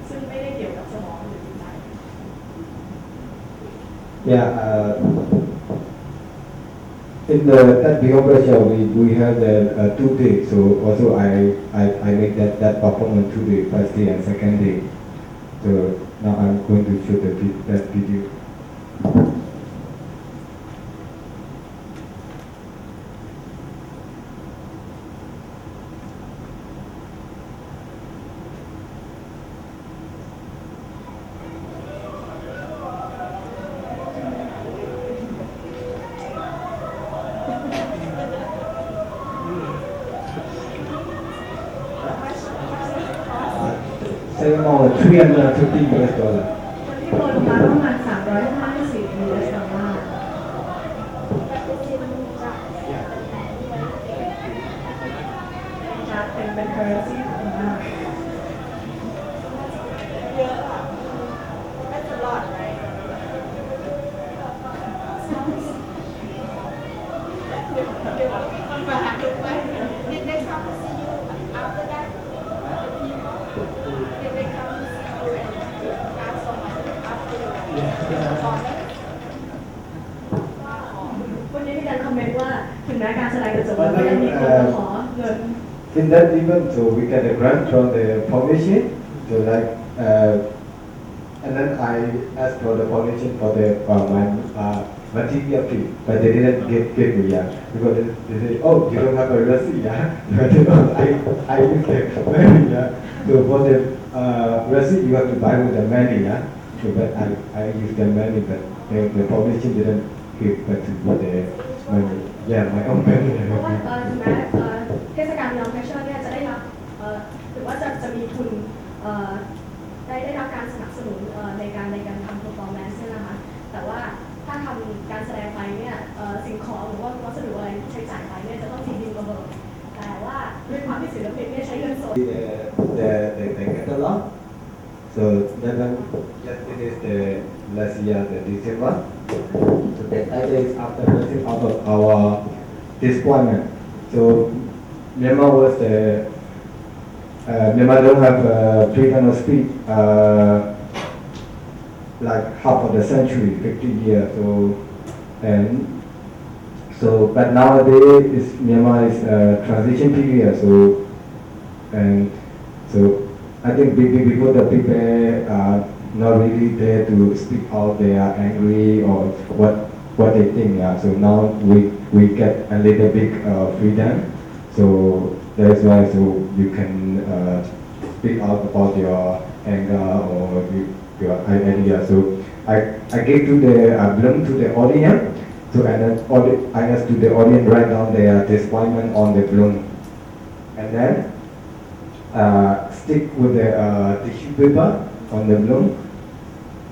ซึ่งไม่ได้เกี่ยวกับสมองหรือจิตใจ Yeah. In that beyond pressure, we have the 2 days. So also I make that performance 2 days, first day and second day. So now I'm going to show that video. Say more $350 US. คนที่โปรยลงมาประมาณ350 US ดอลลาร์เป็น currency ของมาก เยอะอ่ะ That's a lot right Did they come to see you after that? Did they come to see you and ask for money after your performance? วันนี้มีการคอมเมนต์ว่าถึงแม้การแสดงจะจบแล้วก็ยังมีคนมาขอเงิน In that event, so we get a grant from the foundation. So and then I asked for the foundation for the my material fee, but they didn't give me because they say, oh, you don't have a receipt, I use the money, So for the receipt, you have to buy with the money, So but I use the money, but the foundation didn't give back to me the money. Yeah, my own money. เพราะว่าถึงแม้เทศกาล Beyond Pressure เนี่ยจะได้รับหรือว่าจะมีทุนได้รับการสนับสนุนในการทำ performance เนี่ยนะคะแต่ว่าถ้าทำการแสดงไปเนี่ยสิ่งของหรือว่าวัสดุอะไรที่ใช้จ่ายไปเนี่ยจะต้องทิ้งระเบิดแต่ว่าด้วยความที่ศิลปินเนี่ยใช้เงินสด The catalog. So then it is the last year, the December. So the idea is after getting out of our disappointment. So Myanmar was Myanmar don't have freedom of speech like half of the century, 50 years. But nowadays Myanmar is transition period. So I think before the people are not really there to speak out, they are angry or what they think. So now we get a little bit freedom. So that's why you can speak out about your anger or your idea. So I gave to the bloom to the audience. So and then I asked to the audience write down their disappointment on the bloom, and then stick with the tissue paper on the bloom,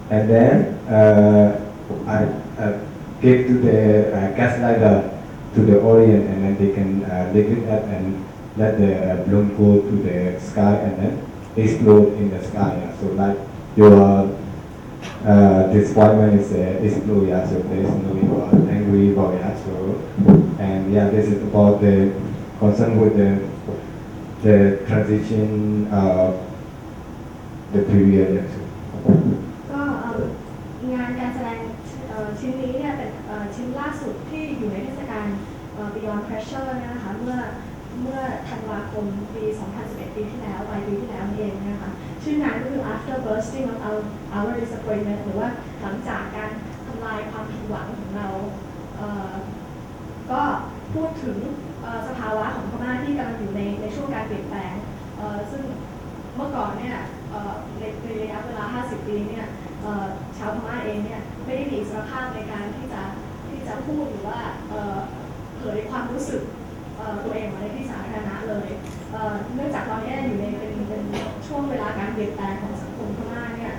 and then I gave to the gaslighter to the audience, and then they can lift it up and let the bloom go to the sky and then explode in the sky. So like your disappointment is explode. So there is no angry about it. So and this is about the concern with the the transition the period เนี่ย ก็งานการแสดงชิ้นนี้เนี่ยเป็นชิ้นล่าสุดที่อยู่ในเทศกาล Beyond Pressure นะคะเมื่อธันวาคมปี 2011 ปีที่แล้วปลายปีที่แล้วนี่เองนะคะชื่องานก็คือ After Bursting of Our Disappointment หรือว่าหลังจากการทำลายความผิดหวังของเราก็พูดถึงสภาวะของพม่าที่กำลังอยู่ในช่วงการเปลี่ยนแปลงซึ่งเมื่อก่อนเนี่ยในระยะเวลา 50 ปีเนี่ยชาวพม่าเองเนี่ยไม่ได้มีอิสรภาพในการที่จะพูดหรือว่าเผยความรู้สึกตัวเองในที่สาธารณะเลยเนื่องจากตอนนี้อยู่ในเป็นช่วงเวลาการเปลี่ยนแปลงของสังคมพม่าเนี่ย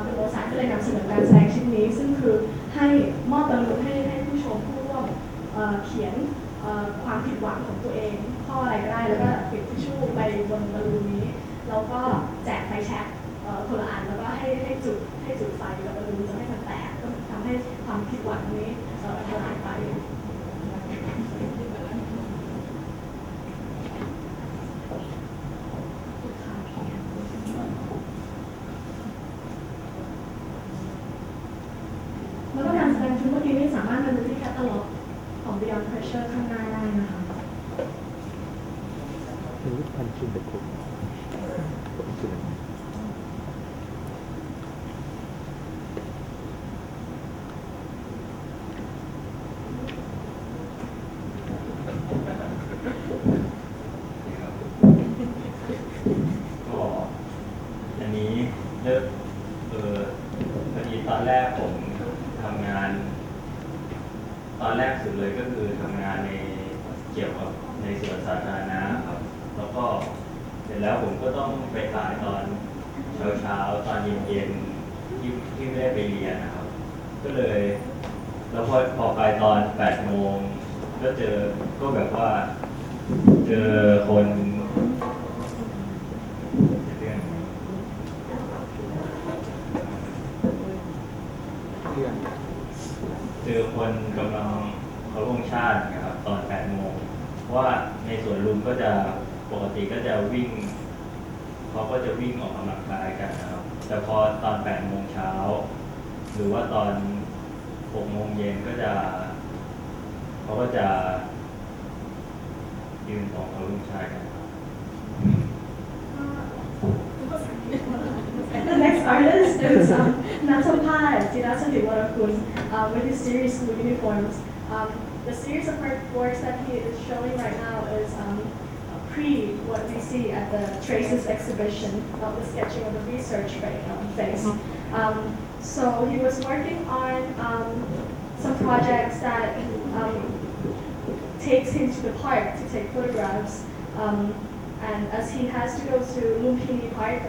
คุณโอซานก็เลยนำเสนอการแสดงชิ้นนี้ซึ่งคือให้มอบบรรลุให้ผู้ชมผู้ร่วมเขียนความผิดหวังของตัวเองข้ออะไรก็ได้แล้วก็ติดทิชชู่ไปบนบอลลูนนี้แล้วก็แจกไฟแช็กคนละอันแล้วก็ให้จุดไฟกับบอลลูนจะให้มันแตกก็ทำให้ความผิดหวังนี้ทลายไปแล้วก็การแสดงชุดเมื่อกี้นี้สามารถมาดูที่แคตตาล็อกของ Beyond Pressure ข้างหน้าได้นะคะอันนี้เริ่มพอดีตอนแรกผมทำงานตอนแรกสุดเลยก็คือทำงานในเกี่ยวกับในสวนสาธารณะครับแล้วก็เสร็จแล้วผมก็ต้องไปถ่ายตอนเช้าตอนเย็นที่ไม่ได้ไปเรียนนะครับก็เลยแล้วพอไปตอน8 โมงก็ก็แบบว่าเจอคนกำลังเขาลงชาตินะครับตอน8 โมงเพราะว่าในสวนลุมก็จะปกติก็จะวิ่งเขาก็จะวิ่งออกกำลังกายกันนะครับแต่พอตอน8 โมงเช้าหรือว่าตอน6 โมงเย็นก็จะเขาก็จะยืนตรงเขาลงชาติกัน The next artist is Nattapas, Jirasatitwarakul, with his series school uniforms. The series of works that he is showing right now is pre what we see at the Traces exhibition of the sketching of the research phase. So he was working on some projects that takes him to the park to take photographs. And as he has to go to Lumpini Park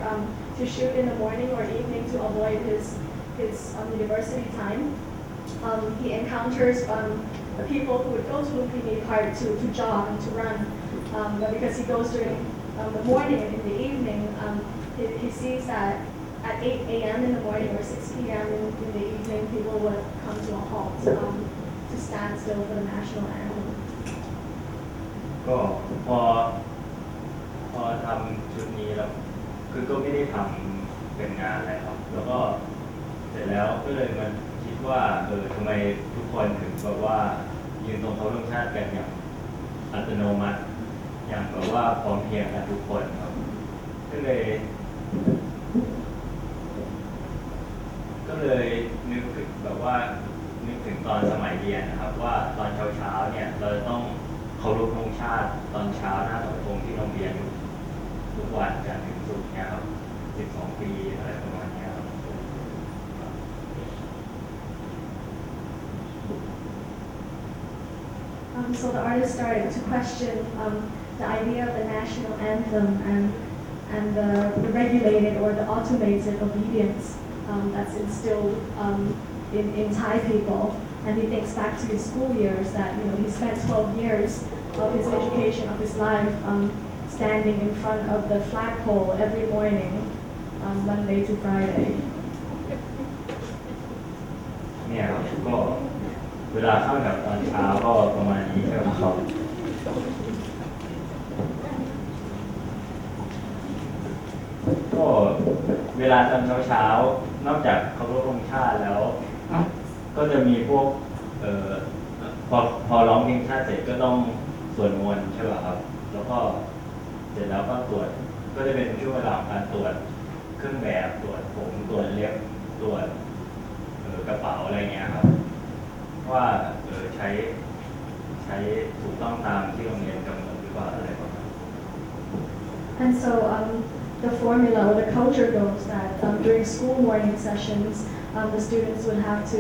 to shoot in the morning or evening to avoid his university time, he encounters the people who would go to Lumpini Park to jog and to run. But because he goes during the morning and in the evening, he sees that at 8 a.m. in the morning or 6 p.m. in the evening, people would come to a halt to stand still for the national anthem. ก็พอทำชุดนี้แล้วคือก็ไม่ได้ทำเป็นงานอะไรครับแล้วก็เสร็จแล้วก็เลยมันคิดว่าทำไมทุกคนถึงแบบว่ายืนตรงเคารพธงชาติกันอย่างอัตโนมัติอย่างแบบว่าพร้อมเพรียงกันทุกคนครับก็เลยนึกถึงแบบว่านึกถึงตอนสมัยเรียนนะครับว่าตอนเช้าเนี่ยเราจะต้องเคารพธงชาติตอนเช้าหน้าเสาธงที่โรงเรียนทุกวันจันทร์ถึงศุกร์เนี่ยครับ12 ปีอะไรประมาณนี้ครับ So the artist started to question the idea of the national anthem and the regulated or the automated obedience that's instilled in Thai people. And he thinks back to his school years that he spent 12 years of his education, of his life, standing in front of the flagpole every morning, Monday to Friday. เนี่ยครับก็เวลาเข้าแถวตอนเช้าก็ประมาณนี้ครับ ก็เวลาตอนเช้าๆนอกจากเคารพธงชาติแล้ว ก็จะมีพวกพอร้องเพลงชาติเสร็จก็ต้องสวดมนต์ใช่ป่ะครับแล้วก็เสร็จแล้วก็ตรวจก็จะเป็นช่วงเวลาของการตรวจเครื่องแบบตรวจผมตรวจเล็บตรวจกระเป๋าอะไรเงี้ยครับว่าใช้ถูกต้องตามที่โรงเรียนกำหนดหรือเปล่าอะไรประมาณ And so the formula or the culture goes that during school morning sessions, the students would have to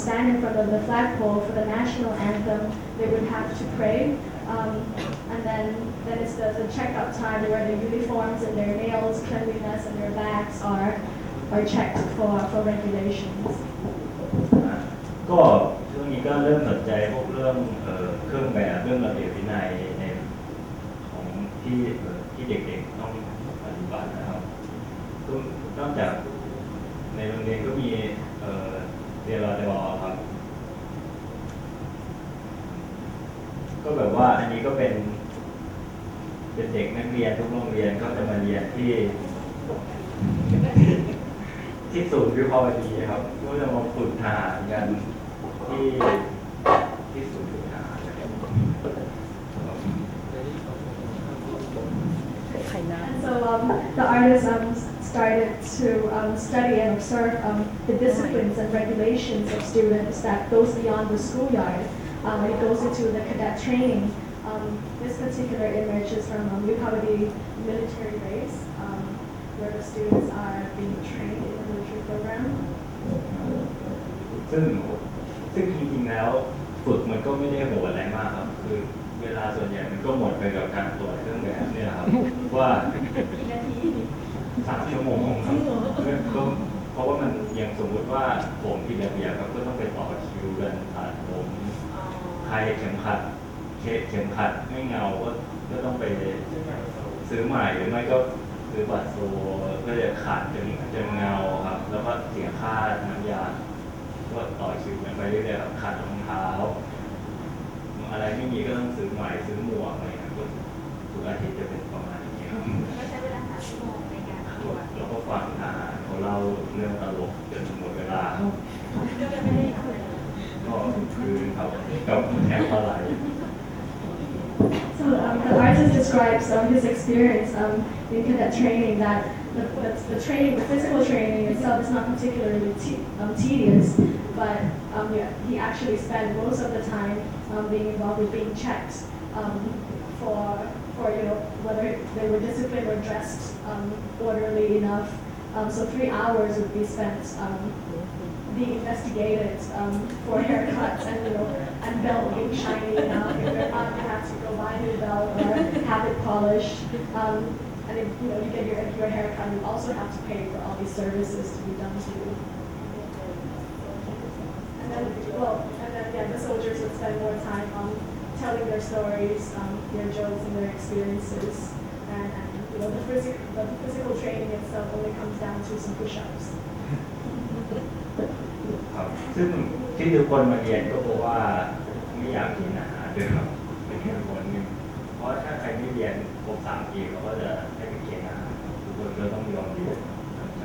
stand in front of the flagpole for the national anthem. They would have to pray, and then it's the checkup time where the uniforms and their nails, cleanliness, and their bags are checked for regulations. ก็ช่วงนี้ก็เริ่มสนใจพวกเรื่องเครื่องแบบเรื่องระเบียบวินัยในของที่เด็กๆต้องปฏิบัตินะครับก็นอกจากในโรงเรียนก็มีเรียนรอดอครับก็แบบว่าอันนี้ก็เป็นเด็กนักเรียนทุกโรงเรียนก็จะมาเรียนที่ศูนย์วิภาวดีครับก็จะมาฝึกทหารกันที่ศูนย์ฝึกทหารนะครับ And so the artists started to study and observe the disciplines and regulations of students that goes beyond the schoolyard. It goes into the cadet training. This particular image is from Vipavadi military base, where the students are being trained in the military program. ซึ่งจริงๆแล้วฝึกมันก็ไม่ได้โหดอะไรมากครับคือเวลาส่วนใหญ่มันก็หมดไปกับการตรวจเครื่องแบบเนี่ยครับว่า3 ชั่วโมงครับก็เพราะว่ามันอย่างสมมุติว่าผมผิดระเบียบครับก็ต้องไปต่อคิวกันตัดผมใครเข็มขัดไม่เงาก็ต้องไปซื้อใหม่หรือไม่ก็ซื้อบัตรโซเพื่อจะขัดจนเงาครับแล้วก็เสียค่าน้ำยาก็ต่อคิวกันไปเรื่อยๆครับขัดรองเท้าอะไรไม่มีก็ต้องซื้อใหม่ซื้อหมวกอะไรนะก็ทุกอาทิตย์จะเป็นประมาณนี้ครับก็ใช้เวลา3 ชั่วโมงในการตรวจแล้วก็ฟังทหารเขาเล่าเรื่องตลกจนหมดเวลาก็คือเขากับแถวปลาไหล So the artist describes his experience in cadet training that the training, the physical training itself is not particularly tedious, but he actually spent most of the time being involved with being checked for whether they were disciplined or dressed orderly enough. So 3 hours would be spent being investigated for haircuts and belt being shiny enough. If they're not, you have to go buy a new belt or have it polished. And if you get your haircut, you also have to pay for all these services to be done to you. And then the soldiers would spend more time telling their stories, their jokes and their experiences. And the physical training itself only comes down to some push-ups. ครับซึ่งที่ทุกคนมาเรียนก็เพราะว่าไม่อยากกินอาหารด้วยครับเป็นเหตุผลหนึ่งเพราะถ้าใครไม่เรียนครบ3 ปีเขาก็จะให้ไปกินอาหารทุกคนก็ต้องยอมเรียนทำใจ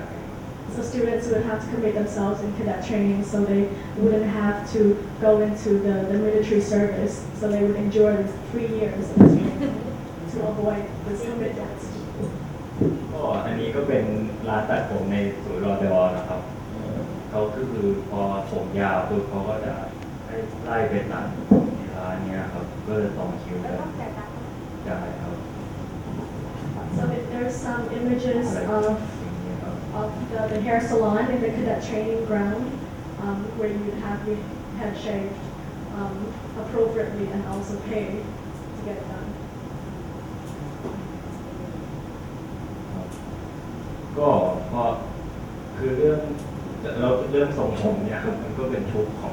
So students would have to commit themselves in cadet training, so they wouldn't have to go into the military service. So they would endure the 3 years of training to avoid this commitment. ก็อันนี้ก็เป็นร้านตัดผมในศูนย์รอดอนะครับเขาคือพอผมยาวปุ๊บเขาก็จะให้ไล่ไปตัดร้านนี้ครับก็จะต่อคิวกันได้ครับ So there's some images of the hair salon in the cadet training ground where you would have your head shaved appropriately and also pay to get it done. ก็พอคือเรื่องทรงผมเนี่ยครับมันก็เป็นชุดของ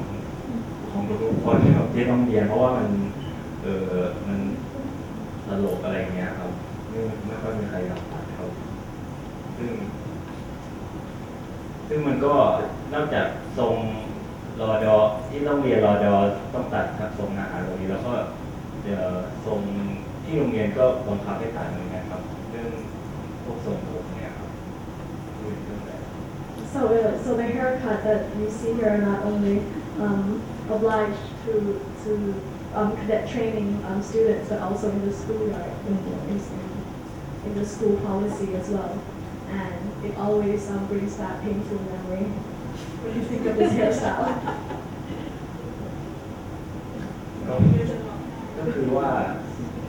ทุกคนครับที่ต้องเรียนเพราะว่ามันตลกอะไรเงี้ยครับไม่ค่อยมีใครอยากตัดครับซึ่งมันก็นอกจากทรงรอดอที่ต้องเรียนรอดอต้องตัดครับทรงอาหารตรงนี้แล้วก็ทรงที่โรงเรียนก็บังคับให้ตัดเหมือนกันครับเรื่องพวกทรงผมเนี่ยครับ พูดเรื่องแบบ So the haircut that you see here are not only obliged to cadet training students, but also in the schoolyard, in the school policy as well. And it always brings back painful memory when you think of this hairstyle. ก็คือว่า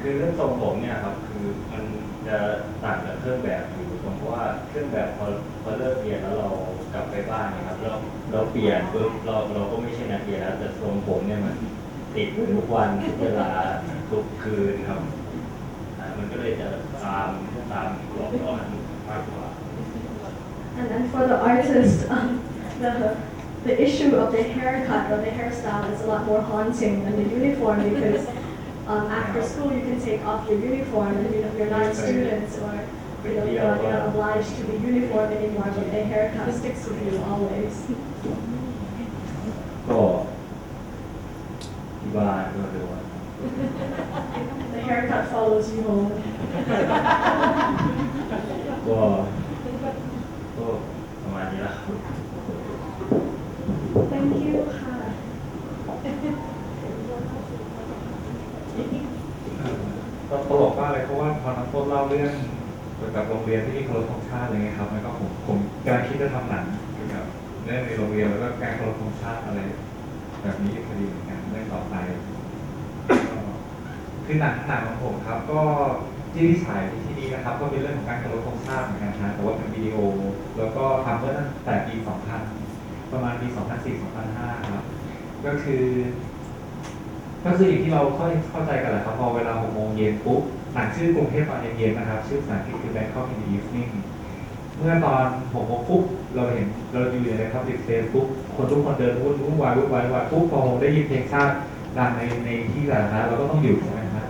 คือเรื่องทรงผมเนี่ยครับคือมันจะต่างจากเครื่องแบบอยู่ตรงเพราะว่าเครื่องแบบพอเลิกเรียนแล้วเรากลับไปบ้านเนี่ยครับเราเปลี่ยนปุ๊บเราก็ไม่ใช่นักเรียนแล้วแต่ทรงผมเนี่ยมันติดทุกวันทุกเวลาทุกคืนครับมันก็เลยจะตามหลอกล่อมากกว่า And then for the artist, the issue of the haircut or the hairstyle is a lot more haunting than the uniform because after school you can take off your uniform and you're not students or you're not obliged to be uniform anymore, but the haircut sticks with you always. ก็ที่บ้านก็เลยว่า The haircut follows you home. ก็ประมาณนี้แล้ว Thank you ค่ะ ก็ตลกมากเลยเพราะว่าพอน้องต้นเล่าเรื่องเกี่ยวกับโรงเรียนที่มีเคารพธงชาติอะไรเงี้ยครับแล้วก็ผมกำลังคิดจะทำหนังเกี่ยวกับเรื่องในโรงเรียนแล้วก็การเคารพธงชาติอะไรแบบนี้พอดีเหมือนกันเรื่องต่อไปคือหนังของผมครับก็ที่ฉายที่นี่นะครับก็เป็นเรื่องของการเคารพธงชาติเหมือนกันนะแต่ว่าเป็นวิดีโอแล้วก็ทำเมื่อตั้งแต่ปี 2000 ประมาณปี 2004-2005 ครับก็คืออย่างที่เราเข้าใจกันแหละครับพอเวลา 6 โมงเย็นปุ๊บหนังชื่อกรุงเทพตอนเย็นๆนะครับชื่อภาษาอังกฤษคือ Bangkok in the evening เมื่อตอน 6 โมงปุ๊บเราอยู่ใน Public Space ปุ๊บทุกคนเดินวุ่นวายปุ๊บพอได้ยินเพลงชาติดังในที่สาธารณะเราก็ต้องหยุดใช่ไหมครับ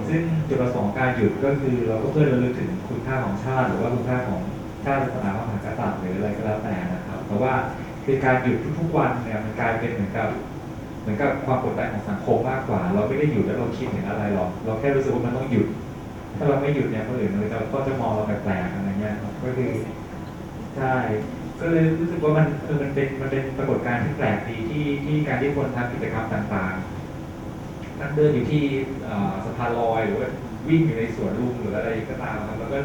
ซึ่งจุดประสงค์การหยุดก็คือเราก็เพื่อระลึกถึงคุณค่าของชาติหรือว่าคุณค่าของชาติศาสนาพระมหากษัตริย์หรืออะไรก็แล้วแต่นะครับเพราะว่าคือการหยุดทุกๆวันเนี่ยมันกลายเป็นเหมือนกับความกดดันของสังคมมากกว่าเราไม่ได้หยุดแล้วเราคิดถึงอะไรหรอกเราแค่รู้สึกว่ามันต้องหยุดถ้าเราไม่หยุดเนี่ยคนอื่นก็จะมองเราแปลกๆอะไรเงี้ยครับก็คือใช่ก็เลยรู้สึกว่ามันเป็นปรากฏการณ์ที่แปลกดีที่การที่คนทำกิจกรรมต่างๆนั่งเดินอยู่ที่สะพานลอยหรือว่าวิ่งอยู่ในสวนลุมหรืออะไรก็ตามครับแล้วก็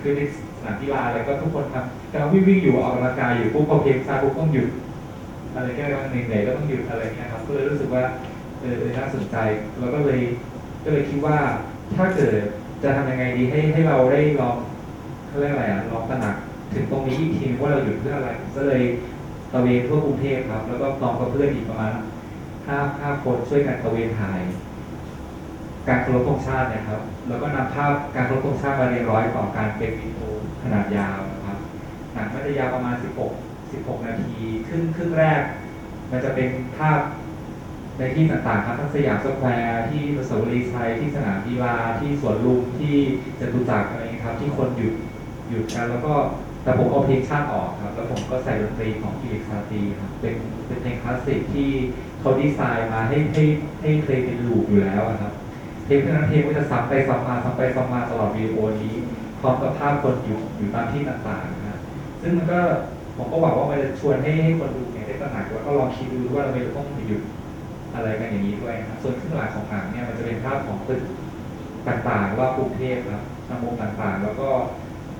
คือในสนามกีฬาอะไรก็ทุกคนทำแต่วิ่งอยู่ออกกำลังกายอยู่ปุ๊บพอเพลงซาปุ๊บต้องหยุดอะไรแค่บางเหนื่อยก็ต้องหยุดอะไรเงี้ยครับก็เลยรู้สึกว่าน่าสนใจแล้วก็เลยคิดว่าถ้าเกิดจะทำยังไงดีให้เราได้ลองเขาเรียกอะไรลองตระหนักถึงตรงนี้อีกทีว่าเราหยุดเพื่ออะไรก็เลยตระเวนทั่วกรุงเทพครับแล้วก็ลองกับเพื่อนอีกประมาณ5 คนช่วยกันตระเวนถ่ายการเคารพธงชาติเนี่ยครับแล้วก็นำภาพการเคารพธงชาติมาเรียงร้อยต่อการเป็นวิดีโอขนาดยาวนะครับหนังมันจะยาวประมาณ16 นาทีครึ่งแรกมันจะเป็นภาพในที่ต่างๆครับทั้งสยามสแควร์ที่อนุสาวรีย์ชัยที่สนามกีฬาที่สวนลุมที่จตุจักรอะไรครับที่คนหยุดกันแล้วก็แต่ผมเอาเพลงชาติออกครับแล้วผมก็ใส่ดนตรีของกิริชาตรีครับเป็นเพลงคลาสสิกที่เขาดีไซน์มาให้เพลงเป็นลูปอยู่แล้วครับเพลงนั้นเพลงก็จะซ้ำไปซ้ำมาตลอดวีดีโอนี้พร้อมกับภาพคนอยู่ตามที่ต่างๆนะซึ่งมันก็ผมก็หวังว่ามันจะชวนให้คนดูเนี่ยได้ตระหนักว่าก็ลองคิดดูว่าเราไม่ต้องหยุดอะไรกันอย่างนี้ด้วยครับส่วนครึ่งหลังของหนังเนี่ยมันจะเป็นภาพของตึกต่างๆรอบกรุงเทพครับมุมต่างๆแล้วก็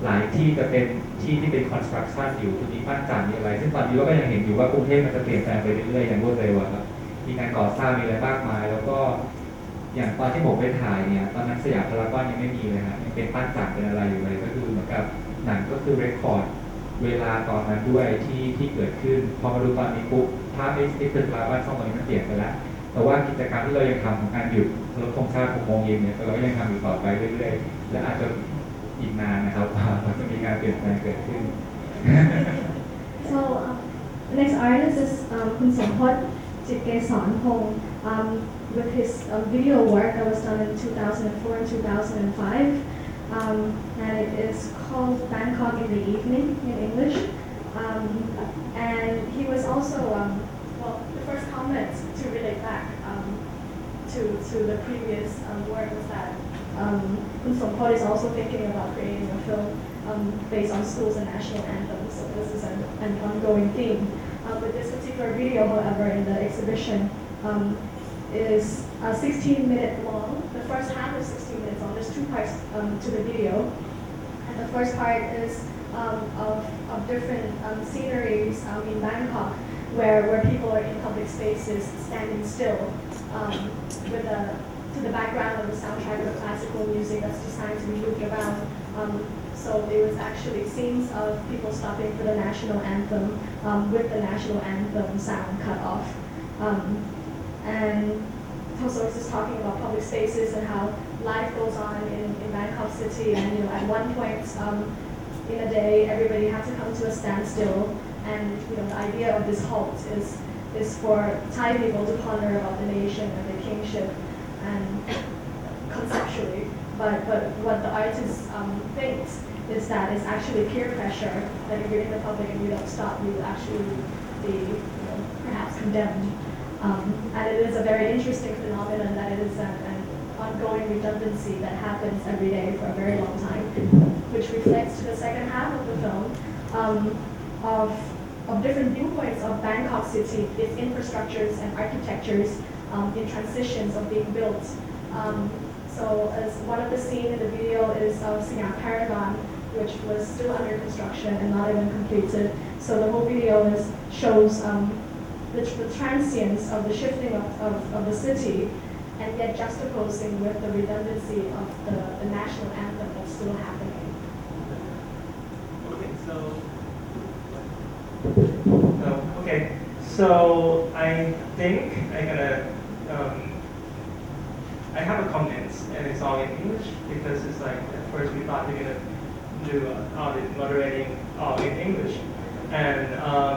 หลายที่จะเป็นที่เป็น construction อยู่คือมีบ้านจัดมีอะไรซึ่งตอนนี้เราก็ยังเห็นอยู่ว่ากรุงเทพมันจะเปลี่ยนแปลงไปเรื่อยๆอย่างรวดเร็วครับมีการก่อสร้างมีอะไรมากมายแล้วก็อย่างตอนที่ผมไปถ่ายเนี่ยตอนนั้นสยามพารากอนยังไม่มีเลยครับยังเป็นบ้านจัดเป็นอะไรอยู่เลยก็คือเหมือนกับหนังก็คือเรคคอร์ดเวลาตอนนั้นด้วยที่เกิดขึ้นพอมาดูตอนนี้ปุ๊บภาพที่ตึกลาบ้านช่องตอนนี้มันเปลี่ยนไปแล้วแต่ว่ากิจกรรมที่เรายังทำของการหยุดเคารพธงชาติ6 โมงเย็นเนี่ยเราก็ยังทำอยู่ต่อไปเรื่อยๆและอาจจะอีกนานนะครับว่าจะมีการเปลี่ยนแปลงเกิดขึ้น So the next artist is Kun Sompot Chidgasornpong with his video work that was done in 2004 and 2005 and it is called Bangkok in the Evening in English and he was also well the first comment to relate back to the previous work was that Kun Sompot is also thinking about creating a film based on schools and national anthems. So this is an ongoing theme. But this particular video, however, in the exhibition is 16-minute long. The first half is 16 minutes long. There's two parts to the video. And the first part is of different sceneries in Bangkok where people are in public spaces standing still to the background of the soundtrack of classical music that's designed to be moved around. So it was actually scenes of people stopping for the national anthem with the national anthem sound cut off. And also it's just talking about public spaces and how life goes on in Bangkok City. And at one point in a day, everybody had to come to a standstill. And the idea of this halt is for Thai people to ponder about the nation and the kingship and conceptually. But what the artist thinks is that it's actually peer pressure, that if you're in the public and you don't stop, you will actually be perhaps condemned. And it is a very interesting phenomenon that it is an ongoing redundancy that happens every day for a very long time, which reflects to the second half of the film of different viewpoints of Bangkok City, its infrastructures and architectures in transitions of being built. So as one of the scenes in the video is Siam Paragon, which was still under construction and not even completed. So the whole video shows the transience of the shifting of the city, and yet juxtaposing with the redundancy of the national anthem that's still happening. So I think I'm gonna. I have a comment, and it's all in English because it's like at first we thought we're gonna do all the moderating all in English, and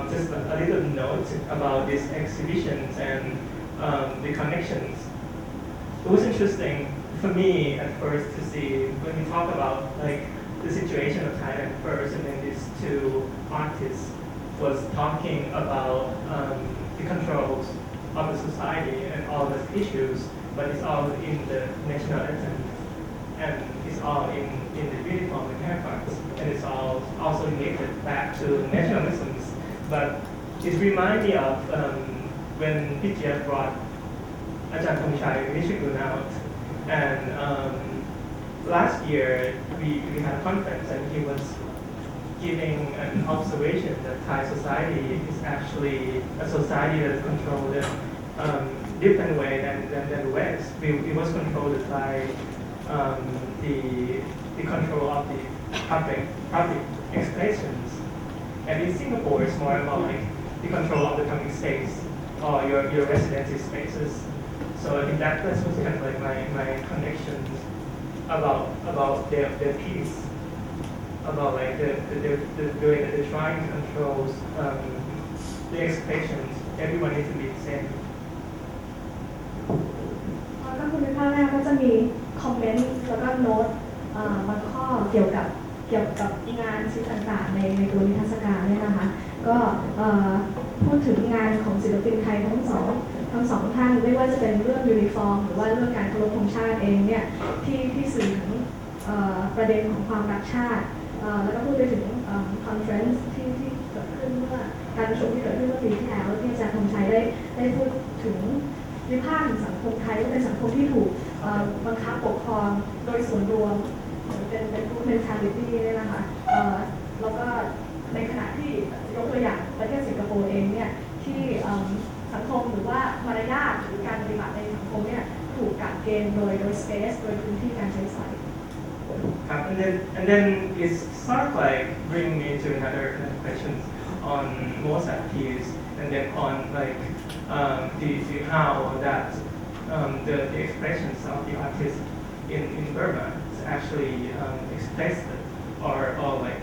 just a little note about these exhibitions and the connections. It was interesting for me at first to see when we talk about like the situation of Thailand first, and then these two artists was talking about the controls of the society and all the issues, but it's all in the national anthem, and it's all in the uniform and haircuts, and it's all also related back to nationalism. But it reminds me of when Gridthiya brought Ajahn Thongchai Nishikun out, and last year we had a conference, and he was giving an observation that Thai society is actually a society that is controlled in different way than the West. It was controlled by the control of the public expressions. And in Singapore, it's more about like the control of the public space or your residency spaces. So I think that was kind of like my connections about their piece, about like the way that they're trying to control the expressions. Everyone needs to be the same. ก็คือในภาคแรกก็จะมีคอมเมนต์แล้วก็โน้ตบางข้อเกี่ยวกับงานชิ้นต่างๆในตัวนิทรรศการเนี่ยนะคะก็พูดถึงงานของศิลปินไทยทั้งสองท่านไม่ว่าจะเป็นเรื่องยูนิฟอร์มหรือว่าเรื่องการเคารพธงชาติเองเนี่ยที่สื่อถึงประเด็นของความรักชาติแล้วก็พูดไปถึงคอนเฟรนซ์ที่เกิดขึ้นเมื่อการประชุมที่เกิดขึ้นเมื่อปีที่แล้วที่อาจารย์ธงชัยได้พูดถึงวิพากษ์ถึงสังคมไทยว่าเป็นสังคมที่ถูกบังคับปกครองโดยส่วนรวมเป็นพูดเป็นทาริตี้เนี่ยนะคะแล้วก็ในขณะที่ยกตัวอย่างประเทศสิงคโปร์เองเนี่ยที่สังคมหรือว่ามารยาทหรือการปฏิบัติในสังคมเนี่ยถูกกักเกณฑ์โดยสเปซโดยพื้นที่การใช้สอย And then it's sort of like bringing me to another question on Mozart piece, and then on like the how that the expressions of the artist in Burma is actually expressed or like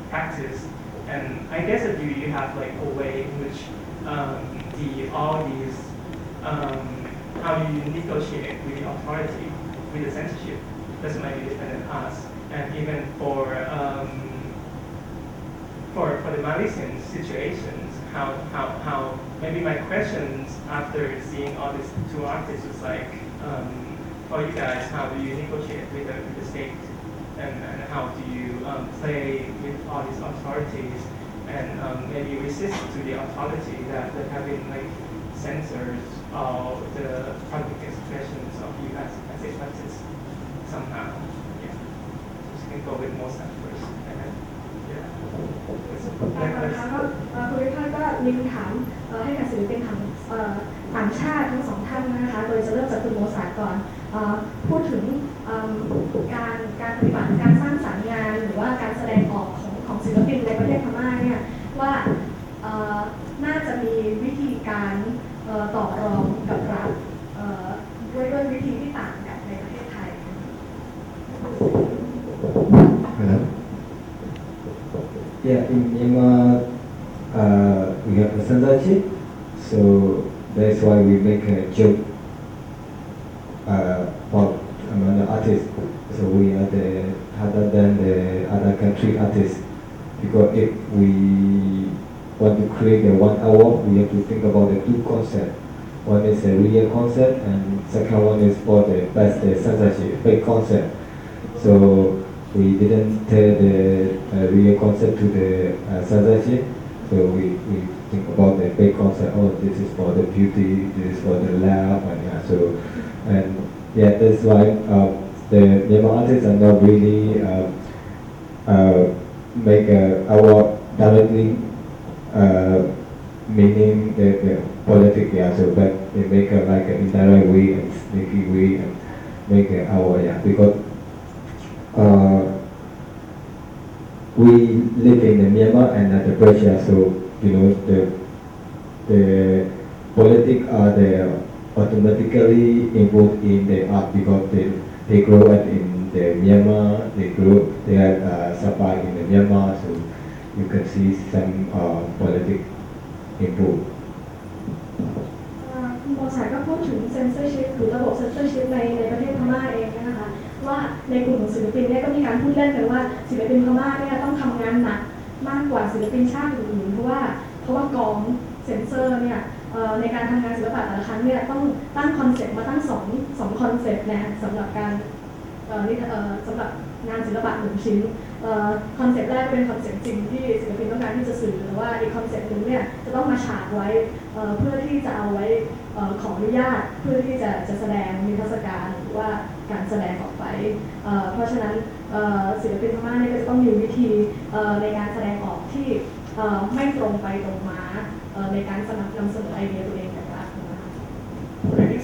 practiced. And I guess that you have like a way in which all these how you negotiate with the authority, with the censorship. This might be different than us, and even for the Malaysian situations, how maybe my questions after seeing all these two artists was like, for you guys, how do you negotiate with the state and how do you play with all these authorities and maybe resist to the authority that having like censors of the public expressions of you as a practice somehow. Yeah. So you can go with most at first. And then, yeah. นะคะก็คุณวิพากษ์ก็มีคำถามให้กับศิลปินต่างชาติทั้งสองท่านนะคะโดยจะเริ่มจากคุณโมซาร์ก่อนพูดถึงการปฏิบัติการสร้างสรรค์งานหรือว่าการแสดงออกของศิลปินในประเทศพม่าเนี่ยว่าน่าจะมีวิธีการต่อรองกับรัฐด้วยวิธีที่ต่างกับในประเทศไทย Hello. Yeah, in Myanmar, we have a censorship, so that's why we make a joke for among the artists. So we are the other than the other country artists, because if we want to create a 1 hour, we have to think about the two concepts. One is a real concept, and second one is for the best censorship, fake concept. So we didn't tell the real concept to the censorship. So we think about the fake concept. Oh, this is for the beauty, this is for the love, and that's why the Myanmar artists are not really make our directly meaning the politics. Yeah, so but they make like an indirect way and sneaky way and make our because. We live in Myanmar and the pressure, so the politics are automatically involved in the art because they grow up in the Myanmar, they are survived in the Myanmar, so you can see some politics involved. คุณโมซาร์ก็พูดถึงเซนเซอร์ชิพหรือระบบเซนเซอร์ชิพในประเทศพม่าเองนะคะว่าในกลุ่มของศิลปินเนี่ยก็มีการพูดเล่นกันว่าศิลปินพม่าเนี่ยต้องทำงานหนักมากกว่าศิลปินชาติอื่นๆเพราะว่ากองเซนเซอร์เนี่ยในการทำงานศิลปะแต่ละครั้งเนี่ยต้องตั้งคอนเซ็ปต์มาตั้งสองคอนเซ็ปต์นะสำหรับการสำหรับงานศิลปะหนึ่งชิ้นคอนเซ็ปต์แรกเป็นคอนเซ็ปต์จริงที่ศิลปินต้องการที่จะสื่อหรือว่าอีกคอนเซ็ปต์หนึ่งเนี่ยจะต้องมาฉากไว้เพื่อที่จะเอาไว้ขออนุญาตเพื่อที่จะแสดงนิทรรศการหรือว่าการแสดงออกไปเพราะฉะนั้นศิลปินพม่าเนี่ยก็จะต้องมีวิธีในการแสดงออกที่ไม่ตรงไปตรงมาในการนำเสนอไอเดียตัวเองแบบนั้นนะคะ I think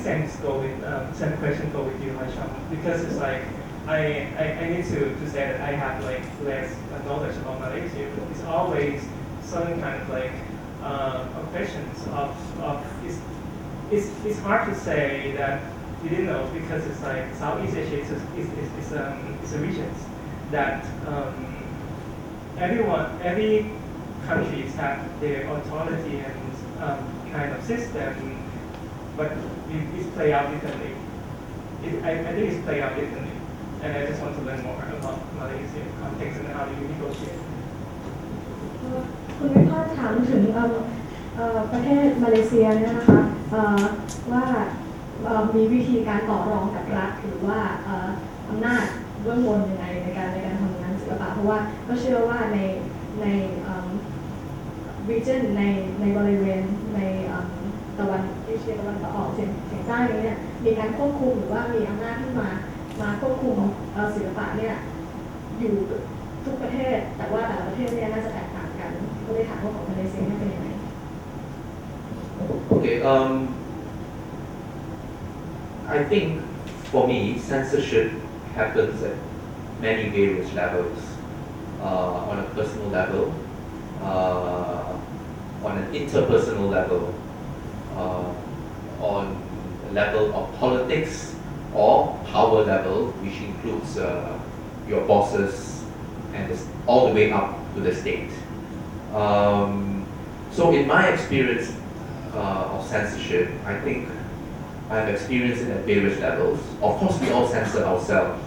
same question go with you, Chang, because it's like I need to say that I have like less knowledge about Malaysia. It's always some kind of like questions of it's hard to say that you didn't know because it's like Southeast Asia is a region that every countries have their authority and kind of system, but it's play out differently. I think it's play out differently, and I just want to learn more about Malaysia context and how do you negotiate. คุณวิพากษ์ถามถึงประเทศมาเลเซียเนี่ยนะคะว่ามีวิธีการต่อรองกับรัฐหรือว่าอำนาจเบื้องบนยังไงในการทำงานศิลปะเพราะว่าก็เชื่อว่าในregion ในบริเวณในตะวันเอเชียตะวันออกเฉียงใต้นี้เนี่ยมีการควบคุมหรือว่ามีอำนาจที่มาควบคุมศิลปะเนี่ยอยู่ทุกประเทศแต่ว่าแต่ละประเทศเนี่ยน่าจะแตกต่างกันก็เลยถามว่าของมาเลเซียเป็นยังไง Okay, I think for me censorship happens at many various levels. On a personal level, on an interpersonal level, on a level of politics or power level, which includes your bosses and all the way up to the state. So in my experience of censorship, I think I've experienced it at various levels. Of course, we all censor ourselves.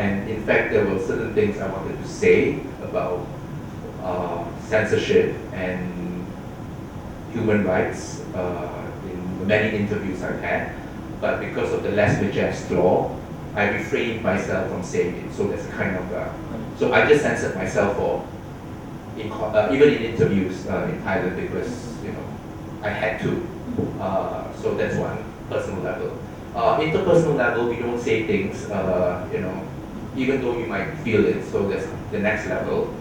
And in fact, there were certain things I wanted to say about censorship and human rights in many interviews I've had. But because of the less majest law, I refrained myself from saying it. So that's kind of, so I just censored myself for, even in interviews in Thailand because, I had to. So that's one personal level. Interpersonal level, we don't say things, even though you might feel it. So that's the next level.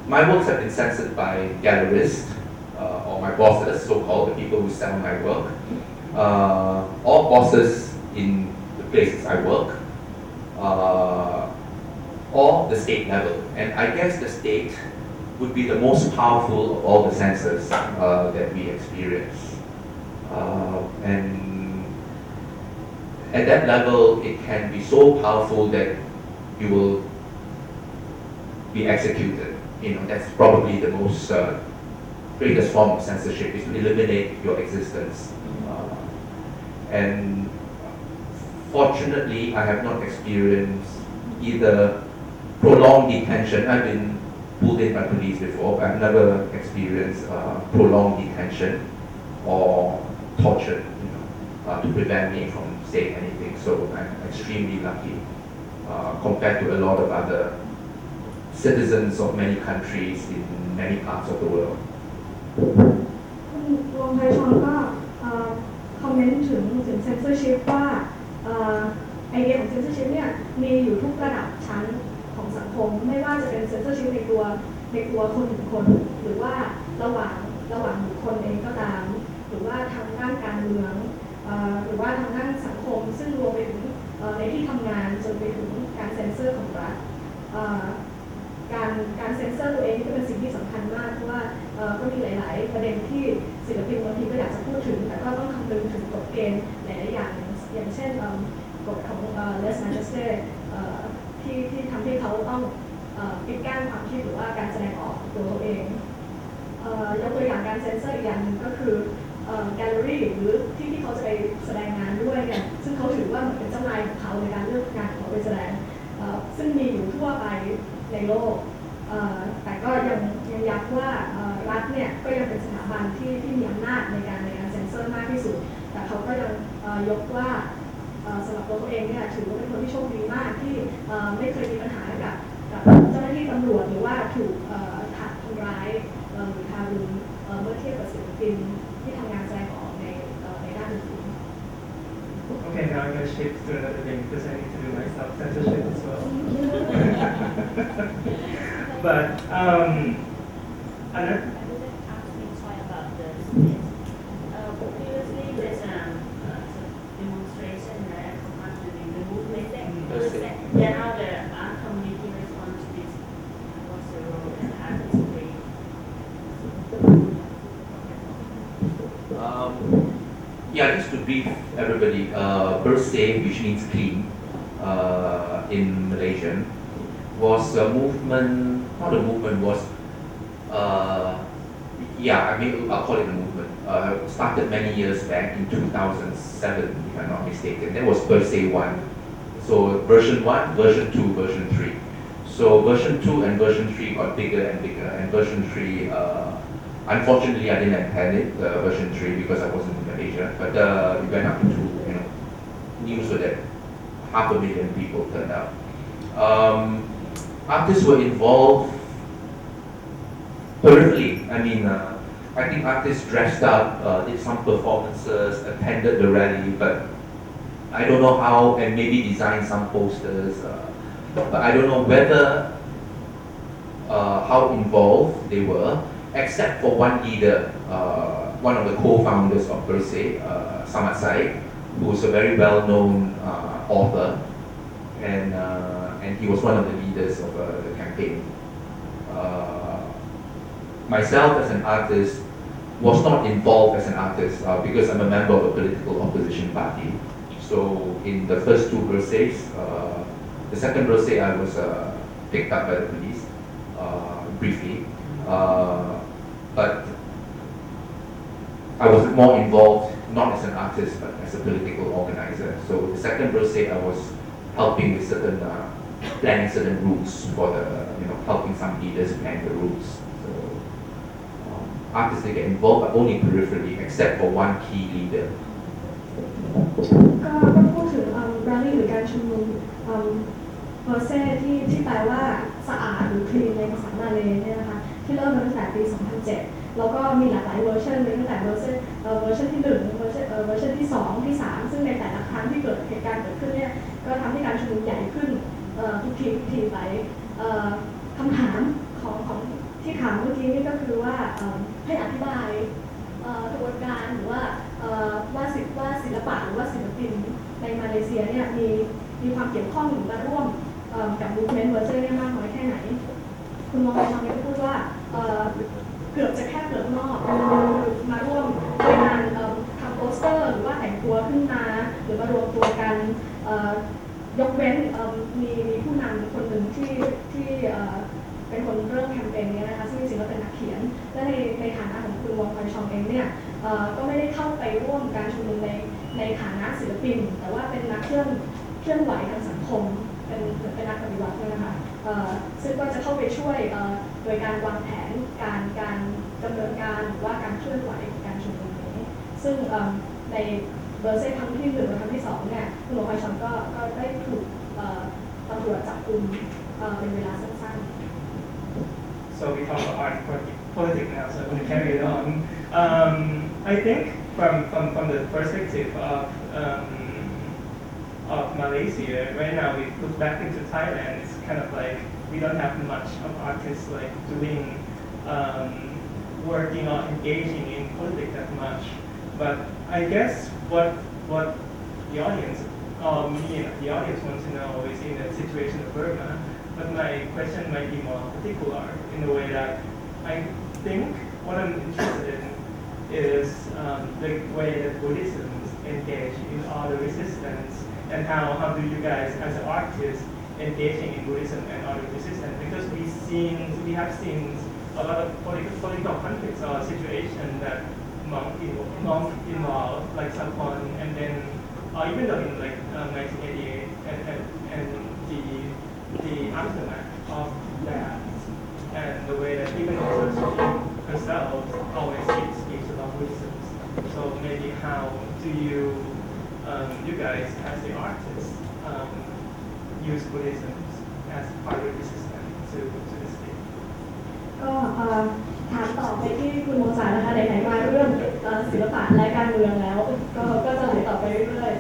My works have been censored by gallerists, or my bosses, so-called, the people who sell my work, or bosses in the places I work, or the state level. And I guess the state would be the most powerful of all the censors that we experience. And at that level, it can be so powerful that you will be executed. That's probably the most greatest form of censorship, is to eliminate your existence. And fortunately, I have not experienced either prolonged detention. I've been pulled in by police before, but I've never experienced prolonged detention or torture, to prevent me from saying anything. So I'm extremely lucky compared to a lot of other citizens of many countries in many parts of the world. วงไทยชองก็คอมเมนต์ถึงเซนเซอร์ชิพว่าไอเดียของเซนเซอร์ชิพเนี่ยมีอยู่ทุกระดับชั้นของสังคมไม่ว่าจะเป็นเซนเซอร์ชิพในตัวคนถึงคนหรือว่าระหว่างบุคคลเองก็ตามหรือว่าทางด้านการเมืองหรือว่าทางด้านสังคมซึ่งรวมไปถึงในที่ทำงานจนไปถึงการเซ็นเซอร์ของรัฐการเซ็นเซอร์ตัวเองนี่ก็เป็นสิ่งที่สำคัญมากเพราะว่าก็มีหลายๆประเด็นที่ศิลปินบางทีก็อยากจะพูดถึงแต่ก็ต้องคำนึงถึงกฎเกณฑ์หลายๆอย่างอย่างเช่นกฎของLes Majestés ที่ทำให้เขาต้องปิดกั้นความคิดหรือว่าการแสดงออกตัวเขาเองยกตัวอย่างการเซ็นเซอร์อีกอย่างหนึ่งก็คือแกลเลอรี่หรือที่เขาจะไปแสดงงานด้วยเนี่ยซึ่งเขาถือว่าเหมือนเป็นเจ้านายของเขาในการเลือกงานของเขาไปแสดงซึ่งมีอยู่ทั่วไปในโลกแต่ก็ยังย้ำว่ารัฐเนี่ยก็ยังเป็นสถาบันที่มีอำนาจในการเซ็นเซอร์มากที่สุดแต่เขาก็ยังยกว่าสำหรับตัวเขาเองเนี่ยถือว่าเป็นคนที่โชคดีมากที่ไม่เคยมีปัญหากับเจ้าหน้าที่ตำรวจหรือว่าถูกทำร้ายหรือทารุณเมื่อเทียบกับศิลปินที่ทำงานแสดงออกในด้านอื่น Okay, now I'm going to shift to another thing because I need to do my self-censorship as well. But, Anna? Yeah, how the art community responds to this? What's the role that artists play? Yeah, just to brief everybody, Bersih, which means clean, in Malaysian, was a movement, not a movement, was, I'll call it a movement. Started many years back in 2007, if I'm not mistaken. That was Bersih 1. So version 1, version 2, version 3. So version 2 and version 3 got bigger and bigger, and version 3, unfortunately I didn't attend it, version 3, because I wasn't in Malaysia, but it went up to, news so that 500,000 people turned out. Artists were involved peripherally. I think artists dressed up, did some performances, attended the rally, but I don't know how, and maybe designed some posters, but I don't know whether, how involved they were, except for one leader, one of the co-founders of Bersih, Satt, who is a very well-known author, and he was one of the leaders of the campaign. Myself as an artist was not involved as an artist because I'm a member of a political opposition party. So in the first two Bersihs, the second Bersih I was picked up by the police briefly, but I was more involved not as an artist but as a political organizer. So the second Bersih I was helping with certain planning certain routes for the helping some leaders plan the routes. So artists they get involved but only peripherally except for one key leader. ก็พูดถึง rally หรือการชุมนุมเบอร์เซ่ที่แปลว่าสะอาดหรือ clean ในภาษามาเลย์เนี่ยนะคะที่เริ่มมาตั้งแต่ปี 2007 แล้วก็มีหลากหลายเวอร์ชันตั้งแต่เวอร์ชันที่1เวอร์ชันที่2ที่3ซึ่งในแต่ละครั้งที่เกิดเหตุการณ์เกิดขึ้นเนี่ยก็ทำให้การชุมนุมใหญ่ขึ้นทุกทีไปคำถามของที่ถามเมื่อกี้นี่ก็คือว่าให้อธิบายกระบวนการหรือว่าศิลปะหรือว่าศิลปินในมาเลเซียเนี่ยมีความเกี่ยวข้องหรือมาร่วมกับมูฟเมนต์เวอร์เซอร์เนี่ยมากน้อยแค่ไหนคุณมองไปทางนี้ก็พูดว่าเกือบจะแค่เกือบนอกมาร่วมด้วยการทำโปสเตอร์หรือว่าแต่งตัวขึ้นมาหรือมารวมตัวกันยกเว้นมีผู้นำคนหนึ่งที่เป็นคนเริ่มแคมเปญนี้นะคะซึ่งจริงๆแล้วเป็นนักเขียนและในฐานะของคุณวองไคชองเองเนี่ยก็ไม่ได้เข้าไปร่วมการชุมนุมในฐานะศิลปินแต่ว่าเป็นนักเคลื่อนไหวทางสังคมเป็นนักปฏิวัตินะคะซึ่งก็จะเข้าไปช่วยโดยการวางแผนการดำเนินการหรือว่าการเคลื่อนไหวการชุมนุมนี้ซึ่งในเบอร์เซ่ครั้งที่1และครั้งที่2เนี่ยคุณวองไคชองก็ได้ถูกตำรวจจับกุมเป็นเวลาสั้นๆSo we talk about art politics now, so I'm going to carry it on. I think from the perspective of Malaysia, right now we look back into Thailand, it's kind of like we don't have much of artists like doing, working or engaging in politics that much. But I guess what the audience, or me and the audience want to know is in the situation of Burma. But my question might be more particular in the way that I think what I'm interested in is the way that Buddhism engage in all the resistance and how do you guys as artists engaging in Buddhism and all the resistance, because we have seen a lot of political conflicts or situation that monk involved, like Sompot, and then even though in like 1988 and the aftermath of that, and the way that even herself always speaks about Buddhism. So maybe how do you guys as the artists use Buddhism as part of resistance to the state? ก็ถามต่อไปที่คุณโมซานะคะไหนๆมาเรื่องศิลปะและการเมืองแล้วก็จะไหลต่อไปเรื่อย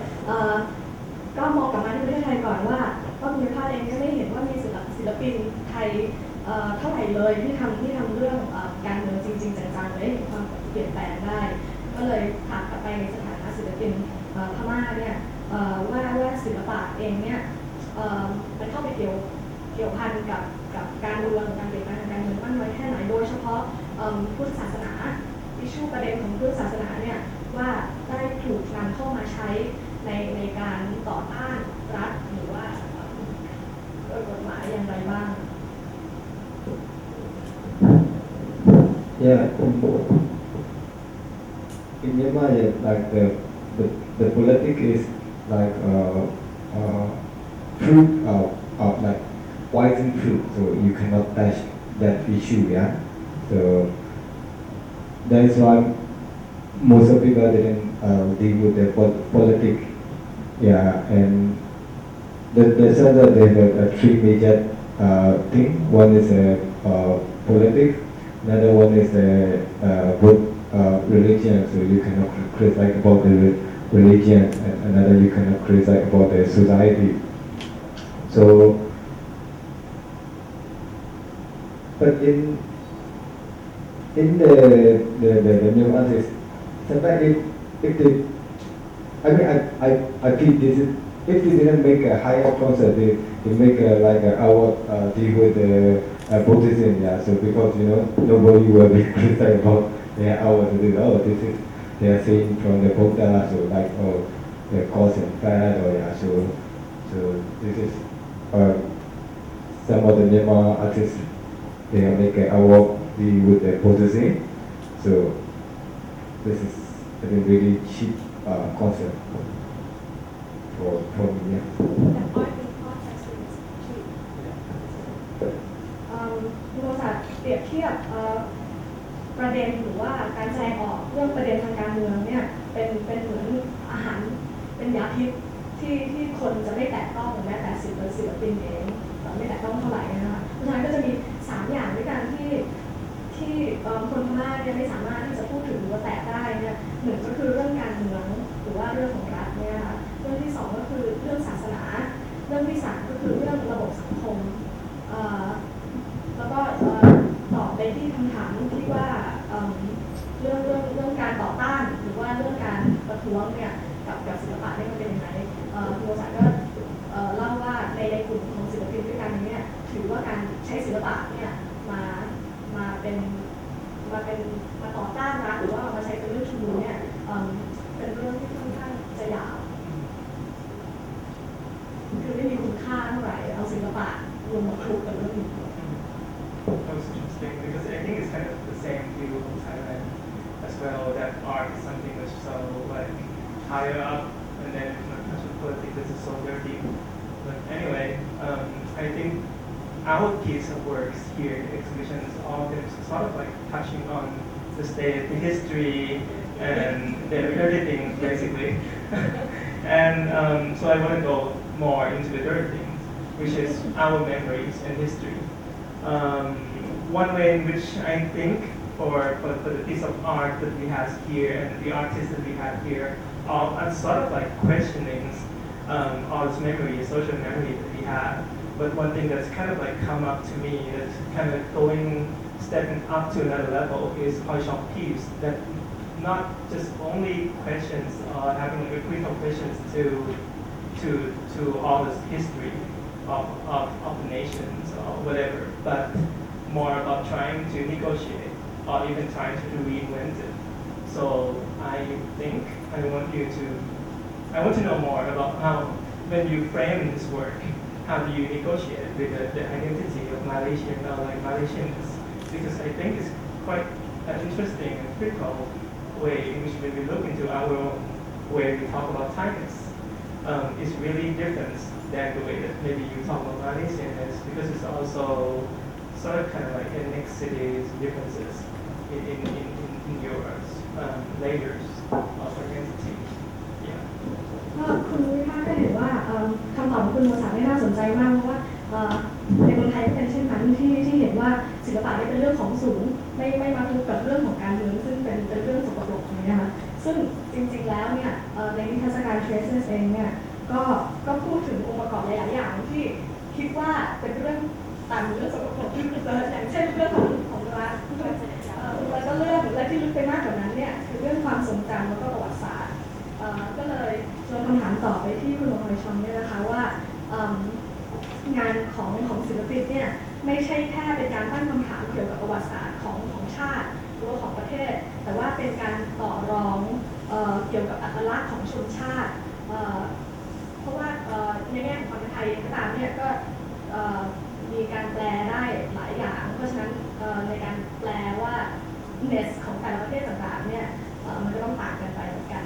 ๆก็มองกลับมาที่ประเทศไทยก่อนว่าภูมิภาคเองก็ไม่เห็นว่ามีศิลปินไทยเท่าไหร่เลยที่ทำเรื่องการเมืองจริงๆจังๆเลยความเปลี่ยนแปลงได้ก็เลยถามกลับไปในสถานะศิลปินพม่าเนี่ยว่าศิลปะเองเนี่ยมันเข้าไปเกี่ยวพันกับการเมืองการเปลี่ยนแปลงทางการเมืองมากน้อยแค่ไหนโดยเฉพาะพุทธศาสนาอิชชูประเด็นของพุทธศาสนาเนี่ยว่าได้ถูกนำเข้ามาใช้ในการต่อต้านรัฐหรือว่ากฎหมายอย่างไรบ้าง Yeah, in Myanmar, yeah, like the politics is like fruit of like poison fruit, so you cannot touch that issue, yeah. So that's why most of people didn't deal with the politics, yeah. And there's three major things. One is politics. Another one is religion, so you cannot criticize about the religion, and another you cannot criticize about the society. So, but in the new artists, sometimes if they, I mean I feel this is, if they didn't make a higher concert, they make like an hour deal with the Buddhism, yeah. So because nobody will be criticized about their hours. This is they are saying from the Buddha, so like the cause and effect, or yeah. So this is some of the Myanmar artists, they make an hour deal with the Buddhism. So this is I think really cheap concept for me. Yeah. คุณโมศักดิ์เปรียบเทียบประเด็นหรือว่าการแสดงออกเรื่องประเด็นทางการเมืองเนี่ยเป็นเหมือนอาหารเป็นยาพิษ ที่คนจะไม่แตะต้องแม้แต่ศิลปินเองไม่แตะต้องเท่าไหร่นะคะเพราะฉะนั้นก็จะมี3อย่างด้วยกันที่คนพม่าเนี่ยไม่สามารถที่จะพูดถึงหรือว่าแตะได้เนี่ยหนึ่งก็คือเรื่องการเมืองหรือว่าเรื่องของรัฐเนี่ยค่ะเรื่องที่2ก็คือเรื่องศาสนาเรื่องที่3ก็คือเรื่องระบบสังคมแล้วก็ตอบไปที่คำถามที่ว่าเรื่องการต่อต้านหรือว่าเรื่องการประท้วงเนี่ยกับศิลปะเนี่ยมันเป็นยังไงคุณโมสันก็เล่าว่าในกลุ่มของศิลปินด้วยกันเนี่ยถือว่าการใช้ศิลปะเนี่ยมาต่อต้านรัฐหรือว่ามาใช้เป็นเรื่องชุมนุมเนี่ยเป็นเรื่องที่ค่อนข้างจะยาวคือไม่มีคุณค่าเท่าไหร่เอาศิลปะรวมมาคลุกกับเรื่องนี้ That was interesting because I think it's kind of the same view in Thailand as well. That art is something that's so like higher up, and then not touch with politics. This is so very deep. But anyway, I think our piece of works here, the exhibition, is all sort of like touching on the state, the history, and everything basically. And so I want to go more into the third thing, which is our memories and history. One way in which I think for the piece of art that we have here and the artists that we have here are sort of like questioning all this memory, social memory that we have. But one thing that's kind of like come up to me, that's kind of stepping up to another level is Chong piece that not just only questions or having like a critical questions to all this history of the nations or whatever, but more about trying to negotiate or even trying to reinvent it. So I think I want to know more about how, when you frame this work, how do you negotiate with the identity of Malaysian or like Malaysians? Because I think it's quite an interesting and critical way in which when we look into our own way we talk about Thailand, it's really different than the way that maybe you talk about Malaysian is, because it's also sort of kind of like ethnicities differences in your layers of identity. Yeah. คุณวิภาก็เห็นว่าคำตอบของคุณโมสาน่าสนใจมากเพราะว่าในเมืองไทยก็เป็นเช่นนั้นที่เห็นว่าศิลปะนี่เป็นเรื่องของสูงไม่มาทุกกับเรื่องของการเมืองซึ่งเป็นเรื่องสกปรกนะคะซึ่งจริงๆแล้วเนี่ยในนิทรรศการ Traces เองเนี่ยก็พูดถึงองค์ประกอบหลายๆอย่างที่คิดว่าเป็นเรื่องต่างเรื่องสกปรกอย่างเช่นเรื่องของรัฐแล้วก็เรื่องและที่ลึกไปมากกว่านั้นเนี่ยคือเรื่องความทรงจำแล้วก็ประวัติศาสตร์ก็เลยชวนคำถามต่อไปที่คุณหมอชองเนี่ยนะคะว่างานของศิลปินเนี่ยไม่ใช่แค่เป็นการตั้งคำถามเกี่ยวกับประวัติศาสตร์ของชาติหรือของประเทศแต่ว่าเป็นการต่อรองเกี่ยวกับอัตลักษณ์ของชนชาติเพราะว่าในแง่ของความเป็นไทยก็ตามเนี่ยก็มีการแปลได้หลายอย่างเพราะฉะนั้นในการแปลว่าเนสของแต่ละประเทศต่างๆเนี่ยมันก็ต้องต่างกันไปเหมือนกัน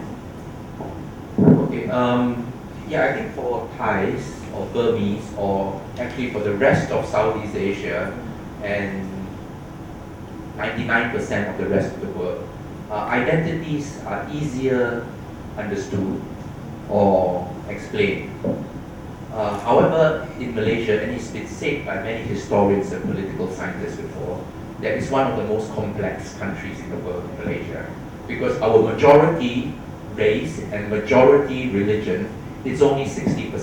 Okay, yeah, I think for Thais or Burmese or actually for the rest of Southeast Asia and 99% of the rest of the world, identities are easier understood or explained. However, in Malaysia, and it's been said by many historians and political scientists before, that it's one of the most complex countries in the world, Malaysia, because our majority race and majority religion is only 60%.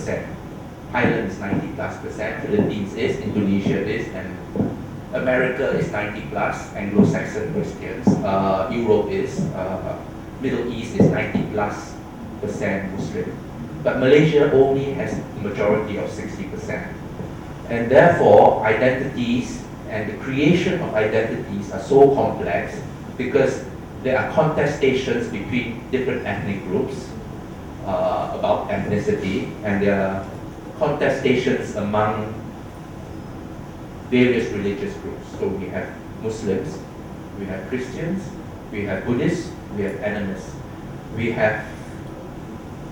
Thailand is 90+%, Philippines is, Indonesia is, and America is 90+, Anglo-Saxon Christians, Europe is, Middle East is 90+% Muslim. But Malaysia only has a majority of 60%. And therefore, identities and the creation of identities are so complex because there are contestations between different ethnic groups about ethnicity, and there are contestations among various religious groups. So we have Muslims, we have Christians, we have Buddhists, we have animists, we have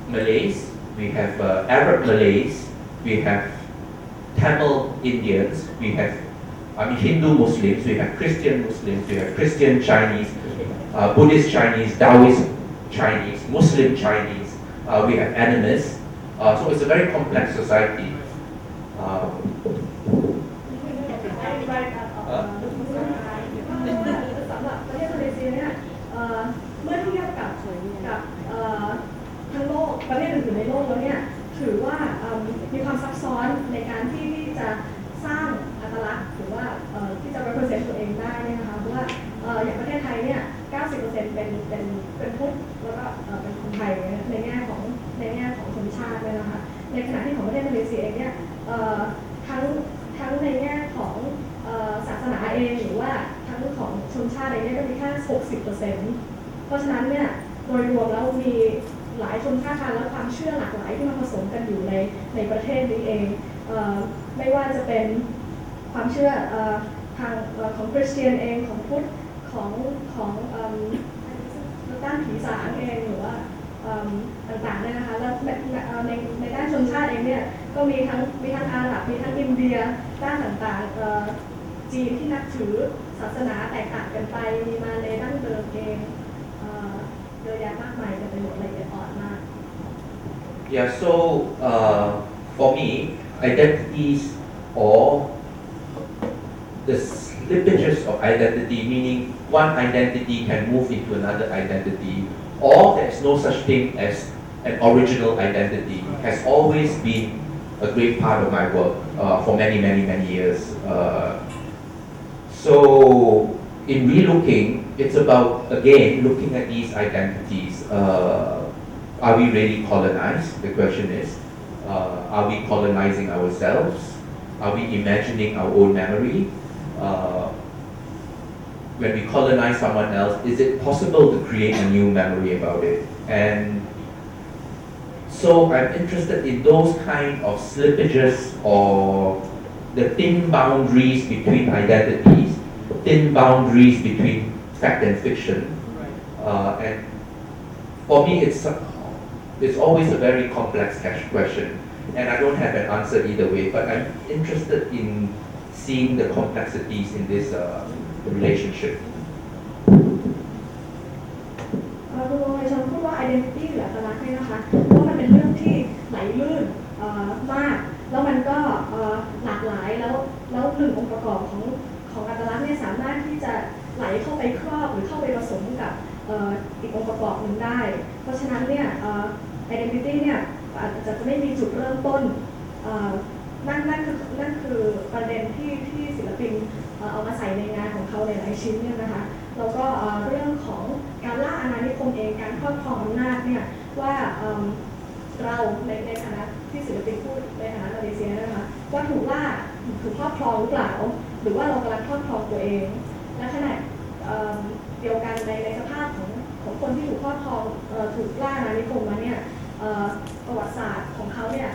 Malays, we have Arab Malays, we have Tamil Indians, we have Hindu Muslims, we have Christian Muslims, we have Christian Chinese, Buddhist Chinese, Taoist Chinese, Muslim Chinese, we have animists, So it's a very complex society. สำหรับประเทศมาเลเซียเนี่ยเมื่อเทียบกับทั้งโลกประเทศอื่นๆในโลกแล้วเนี่ยถือว่ามีความซับซ้อนในการที่จะสร้างอัตลักษณ์หรือว่าที่จะ represent ตัวเองได้เนี่ยนะคะเพราะว่าอย่างประเทศไทยเนี่ย 90% เป็นพุทธแล้วก็เป็นคนไทยในแง่ของชนชาติเนี่ยนะคะในขณะที่ของประเทศมาเลเซียเองเนี่ยทั้งในแง่ของศาสนาเองหรือว่าทั้งของชนชาติเองเนี่ยก็มีแค่ 60%เพราะฉะนั้นเนี่ยโดยรวมแล้วมีหลายชนชาติและความเชื่อหลากหลายที่มาผสมกันอยู่ในประเทศนี้เองไม่ว่าจะเป็นความเชื่อทางของคริสเตียนเองของพุทธของด้านผีสางเองหรือว่าต่างๆเนี่ยนะคะแล้วในด้านชนชาติเองเนี่ยก็มีทั้งอาหรับมีทั้งอินเดียด้านต่างๆจีนที่นับถือศาสนาแตกต่างกันไปมีมาเลดั้งเดิมเองเยอะแยะมากมายจะเป็นหมดละเอียดอ่อนมาก Yeah, so for me, identities or the slippages of identity, meaning one identity can move into another identity, or there's no such thing as an original identity, has always been a great part of my work for many years. So in relooking, it's about, again, looking at these identities. Are we really colonized? The question is, are we colonizing ourselves? Are we imagining our own memory? When we colonize someone else, is it possible to create a new memory about it? And so I'm interested in those kind of slippages or the thin boundaries between identities, thin boundaries between fact and fiction. And for me, it's always a very complex question, and I don't have an answer either way, but I'm interested in seeing the complexities in this relationship. คุณวงในชพูดว่า identity หรืออัตลักษณ์เนี่ยนะคะว่ามันเป็นเรื่องที่ไหลลื่นมากแล้วมันก็หลากหลายแล้วหนึ่งองค์ประกอบของอัตลักษณ์เนี่ยสามารถที่จะไหลเข้าไปครอบหรือเข้าไปผสมกับอีกองค์ประกอบหนึ่งได้เพราะฉะนั้นเนี่ย identity เนี่ยอาจจะไม่มีจุดเริ่มต้นนั่นคือประเด็นที่ศิลปินเอามาใส่ในงานของเขาหลายๆชิ้นเนี่ยนะคะแล้วก็เรื่องของการล่าอาณานิคมเองการครอบครองอำนาจเนี่ยว่าเราในฐานะที่ศิลปินพูดในฐานะมาเลเซียนะคะว่าถูกล่าถูกครอบครองหรือเปล่าหรือว่าเรากำลังครอบครองตัวเองและขณะเดียวกันในสภาพของคนที่ถูกครอบครองถูกล่าอาณานิคมมาเนี่ยประวัติศาสตร์ของเขาเนี่ย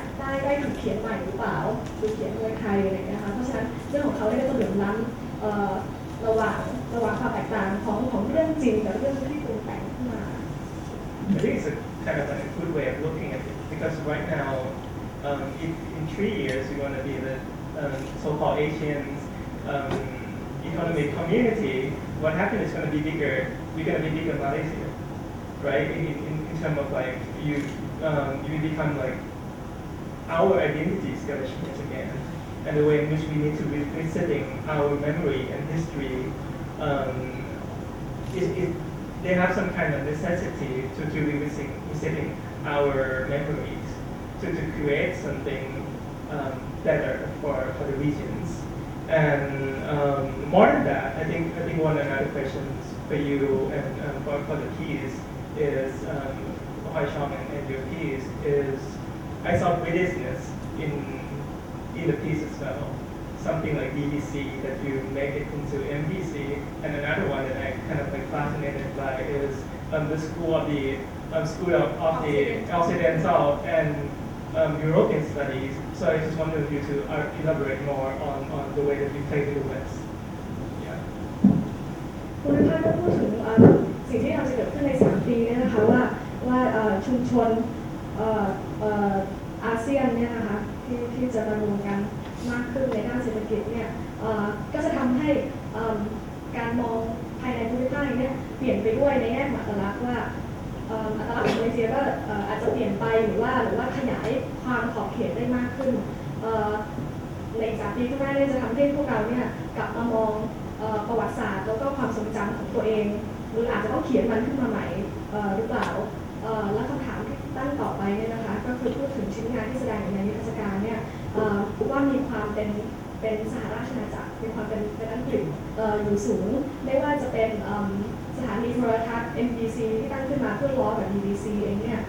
ได้ถูกเขียนใหม่หรือเปล่าถูกเขียนโดยใครอะไรอย่างเงี้ยนะคะเพราะฉะนั้นเรื่องของเขาเนี่ยก็จะเหลื่อมล้ำระหว่างความแตกต่างของเรื่องจริงกับเรื่องที่ปรุงแต่งขึ้นมา I think it's a kind of like a good way of looking at it because right now, in 3 years, we're going to be the so-called Asian economic community. What happened is going to be bigger. We're going to be bigger Malaysia, right? In terms of like you become like our identity is going to change again, and the way in which we need to be revisiting our memory and history. They have some kind of necessity to revisiting our memories to create something better for the regions. And more than that, I think one another questions for you and for the piece is Chang and your piece is I saw Britishness in the piece as well. Something like BBC that you make it into MBC, and another one that I kind of like fascinated by is the school of the Occidental and European studies. So I just wanted you to elaborate more on the way that you play with the West. Yeah. คุณภาพก็พูดถึงสิ่งที่เราจะเกิดขึ้นใน3 ปีเนี่ยนะคะว่าชุมชนอาเซียนเนี่ยนะคะที่จะมารวมกันมากขึ้นในด้านเศรษฐกิจเนี่ยก็จะทำให้การมองภายในภูมิภาคเนี่ยเปลี่ยนไปด้วยในแง่ของอัตลักษณ์ว่า อัตลักษณ์ของมาเลเซียก็อาจจะเปลี่ยนไปหรือว่าขยายความขอบเขตได้มากขึ้นใน3 ปีข้างหน้าเนี่ยจะทำให้พวกเราเนี่ยกลับมามองประวัติศาสตร์แล้วก็ความทรงจำของตัวเองหรืออาจจะต้องเขียนมันขึ้นมาใหม่หรือเปล่าและคำถามที่ตั้งต่อไปเนี่ยนะคะก็คือพูดถึงชิ้นงานที่แสดงอยู่ในนิทรรศการเนี่ยว่ามีความเป็นสหราชอาณาจักรมีความเป็นอังกฤษอยู่สูงไม่ว่าจะเป็นสถานีโทรทัศน์ MBC ที่ตั้งขึ้นมาเพื่อล้อแบบ BBC เองเนี่ย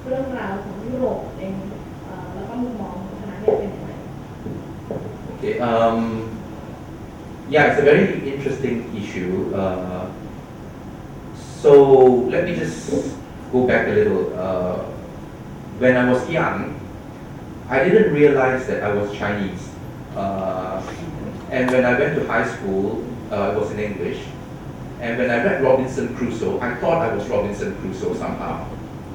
เรื่องราวของยุโรปเองแล้วก็มุมมองของคณะเนี่ยเป็นยังไง Okay, yeah, it's a very interesting issue. So let me just go back a little. When I was young, I didn't realize that I was Chinese. And when I went to high school, it was in English. And when I read Robinson Crusoe, I thought I was Robinson Crusoe somehow.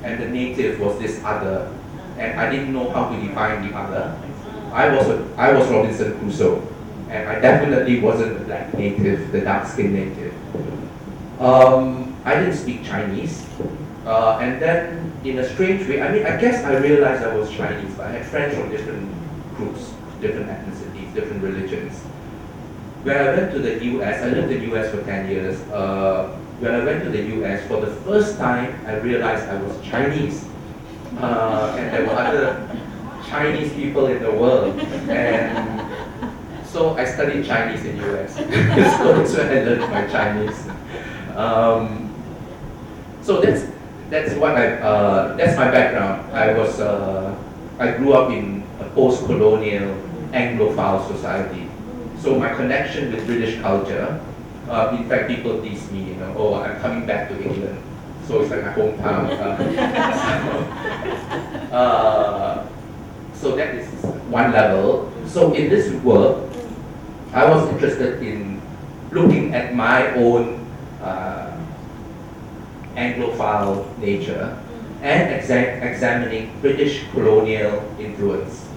And the native was this other. And I didn't know how to define the other. I was Robinson Crusoe, and I definitely wasn't the black native, the dark-skinned native. I didn't speak Chinese, and then in a strange way, I mean, I guess I realized I was Chinese, but I had friends from different groups, different ethnicities, different religions. When I went to the US, I lived in the US for 10 years. When I went to the US, for the first time, I realized I was Chinese, and there were other Chinese people in the world, and so I studied Chinese in US. So that's when I learned my Chinese. So that's what that's my background. I grew up in a post-colonial Anglophile society. So my connection with British culture, in fact, people tease me, oh, I'm coming back to England. So it's like my hometown. So that is one level. So in this work, I was interested in looking at my own Anglophile nature and examining British colonial influence.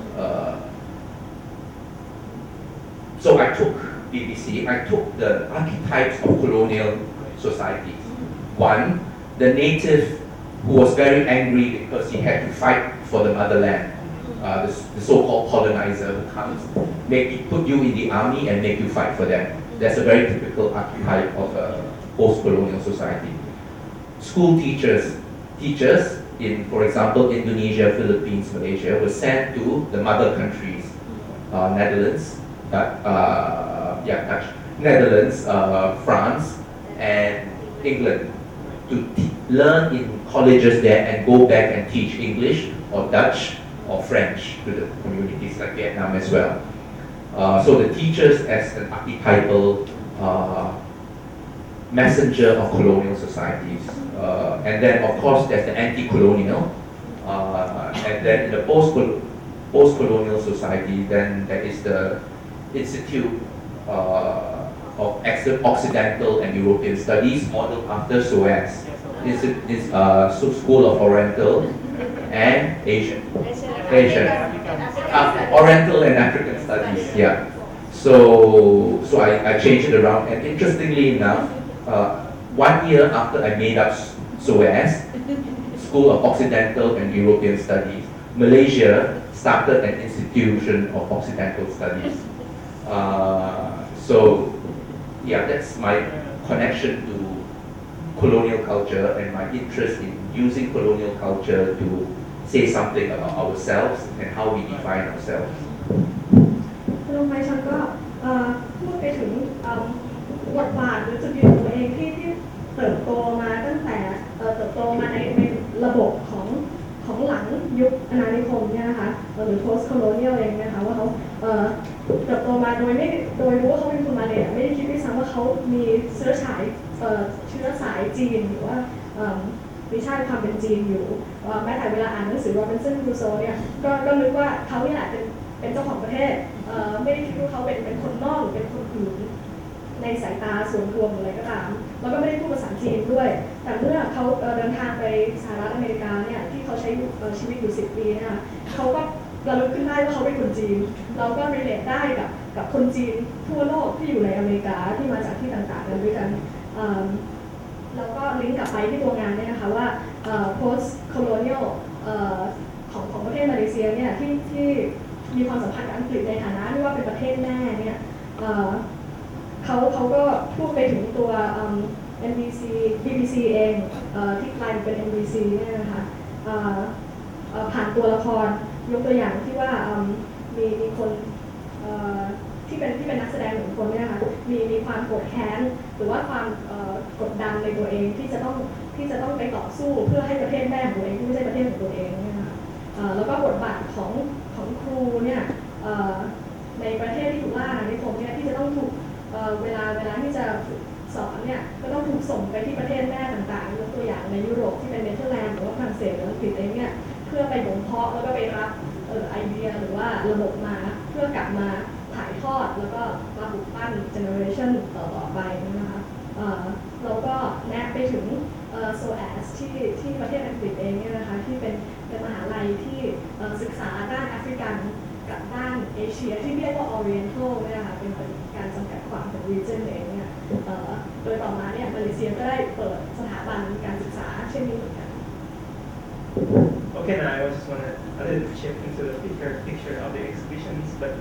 So I took BBC, I took the archetypes of colonial societies. One, the native who was very angry because he had to fight for the motherland. The so-called colonizer who comes, put you in the army and make you fight for them. That's a very typical archetype of a post-colonial society. School teachers in, for example, Indonesia, Philippines, Malaysia, were sent to the mother countries, Netherlands, Netherlands, France, and England, to learn in colleges there and go back and teach English or Dutch or French to the communities like Vietnam as well. So the teachers as an archetypal messenger of colonial societies. And then of course there's the anti-colonial. And then in the post-colonial society, then there is the Institute of Occidental and European Studies modeled after SOAS. School of Oriental and Asian. Oriental and African Studies, yeah. So I changed it around, and interestingly enough, 1 year after I made up SOAS, School of Occidental and European Studies, Malaysia started an institution of Occidental Studies. So yeah, that's my connection to colonial culture and my interest in using colonial culture to say something about ourselves and how we define ourselves. ลงไปฉันก็พูดไปถึงบทบาทหรือจุดยืนของตัวเองที่เติบโตมาตั้งแต่เติบโตมาในระบบของหลังยุคอาณานิคมเนี่ยนะคะหรือ post colonial เองนะคะว่าเขาเติบโตมาโดยรู้ว่าเขาเป็นคนมาเลยไม่ได้คิดด้วยซ้ำว่าเขามีเชื้อสายจีนหรือว่ามีชาติความเป็นจีนอยู่แม้แต่เวลาอ่านหนังสือ Robinson Crusoe เนี่ยก็นึกว่าเขาเนี่ยแหละเป็นเจ้าของประเทศไม่ได้คิดว่าเขาเป็นคนนอกหรือเป็นคนอื่นในสายตาส่วนรวมอะไรก็ตามแล้วก็ไม่ได้พูดภาษาจีนด้วยแต่เมื่อเขาเดินทางไปสหรัฐอเมริกาเนี่ยที่เขาใช้ชีวิตอยู่10 ปีนะคะเขาก็ระลึกขึ้นได้ว่าเขาเป็นคนจีนเราก็ relate ได้กับคนจีนทั่วโลกที่อยู่ในอเมริกาที่มาจากที่ต่างๆกันด้วยกัน แล้วก็ลิงก์กลับไปที่ตัวงานเนี่ยนะคะว่าpost colonial ของประเทศมาเลเซียเนี่ยที่มีความสัมพันธ์กับอังกฤษในฐานะที่ว่าเป็นประเทศแม่เนี่ยเขาก็พูดไปถึงตัวBBC เองที่กลายเป็น NBC เนี่ยนะคะผ่านตัวละครยกตัวอย่างที่ว่ามีคนที่เป็นนักแสดงหนึ่งคนเนี่ยค่ะมีความโกรธแค้นหรือว่าความกดดันในตัวเองที่จะต้องไปต่อสู้เพื่อให้ประเทศแม่ของตัวเองที่ไม่ใช่ประเทศของตัวเองเนี่ยนะคะแล้วก็บทบาทของครูเนี่ยในประเทศที่ถูกล่าอาณานิคมเนี่ยที่จะต้องถูกเวลาที่จะสอนเนี่ยก็ต้องถูกส่งไปที่ประเทศแม่ต่างๆยกตัวอย่างในยุโรปที่เป็นเนเธอร์แลนด์หรือว่าฝรั่งเศสหรืออังกฤษเองเนี่ยเพื่อไปบ่มเพาะแล้วก็ไปรับไอเดียหรือว่าระบบมาเพื่อกลับมาถ่ายทอดแล้วก็มาปลูกปั้นเจเนอเรชันต่อไปนะคะเราก็แนะไปถึงโซแอสที่ประเทศอังกฤษเองเนี่ยนะคะที่เป็นมหาลัยที่ศึกษาด้านแอฟริกันกับด้านเอเชียที่เรียกว่า Oriental เนี่ยนะคะเป็นการจำกัดความของ region เองเนี่ยโดยต่อมาเนี่ยมาเลเซียก็ได้เปิดสถาบันการศึกษาเช่นนี้เหมือนกัน Okay, now I just want to a little shift into the bigger picture of the exhibitions, but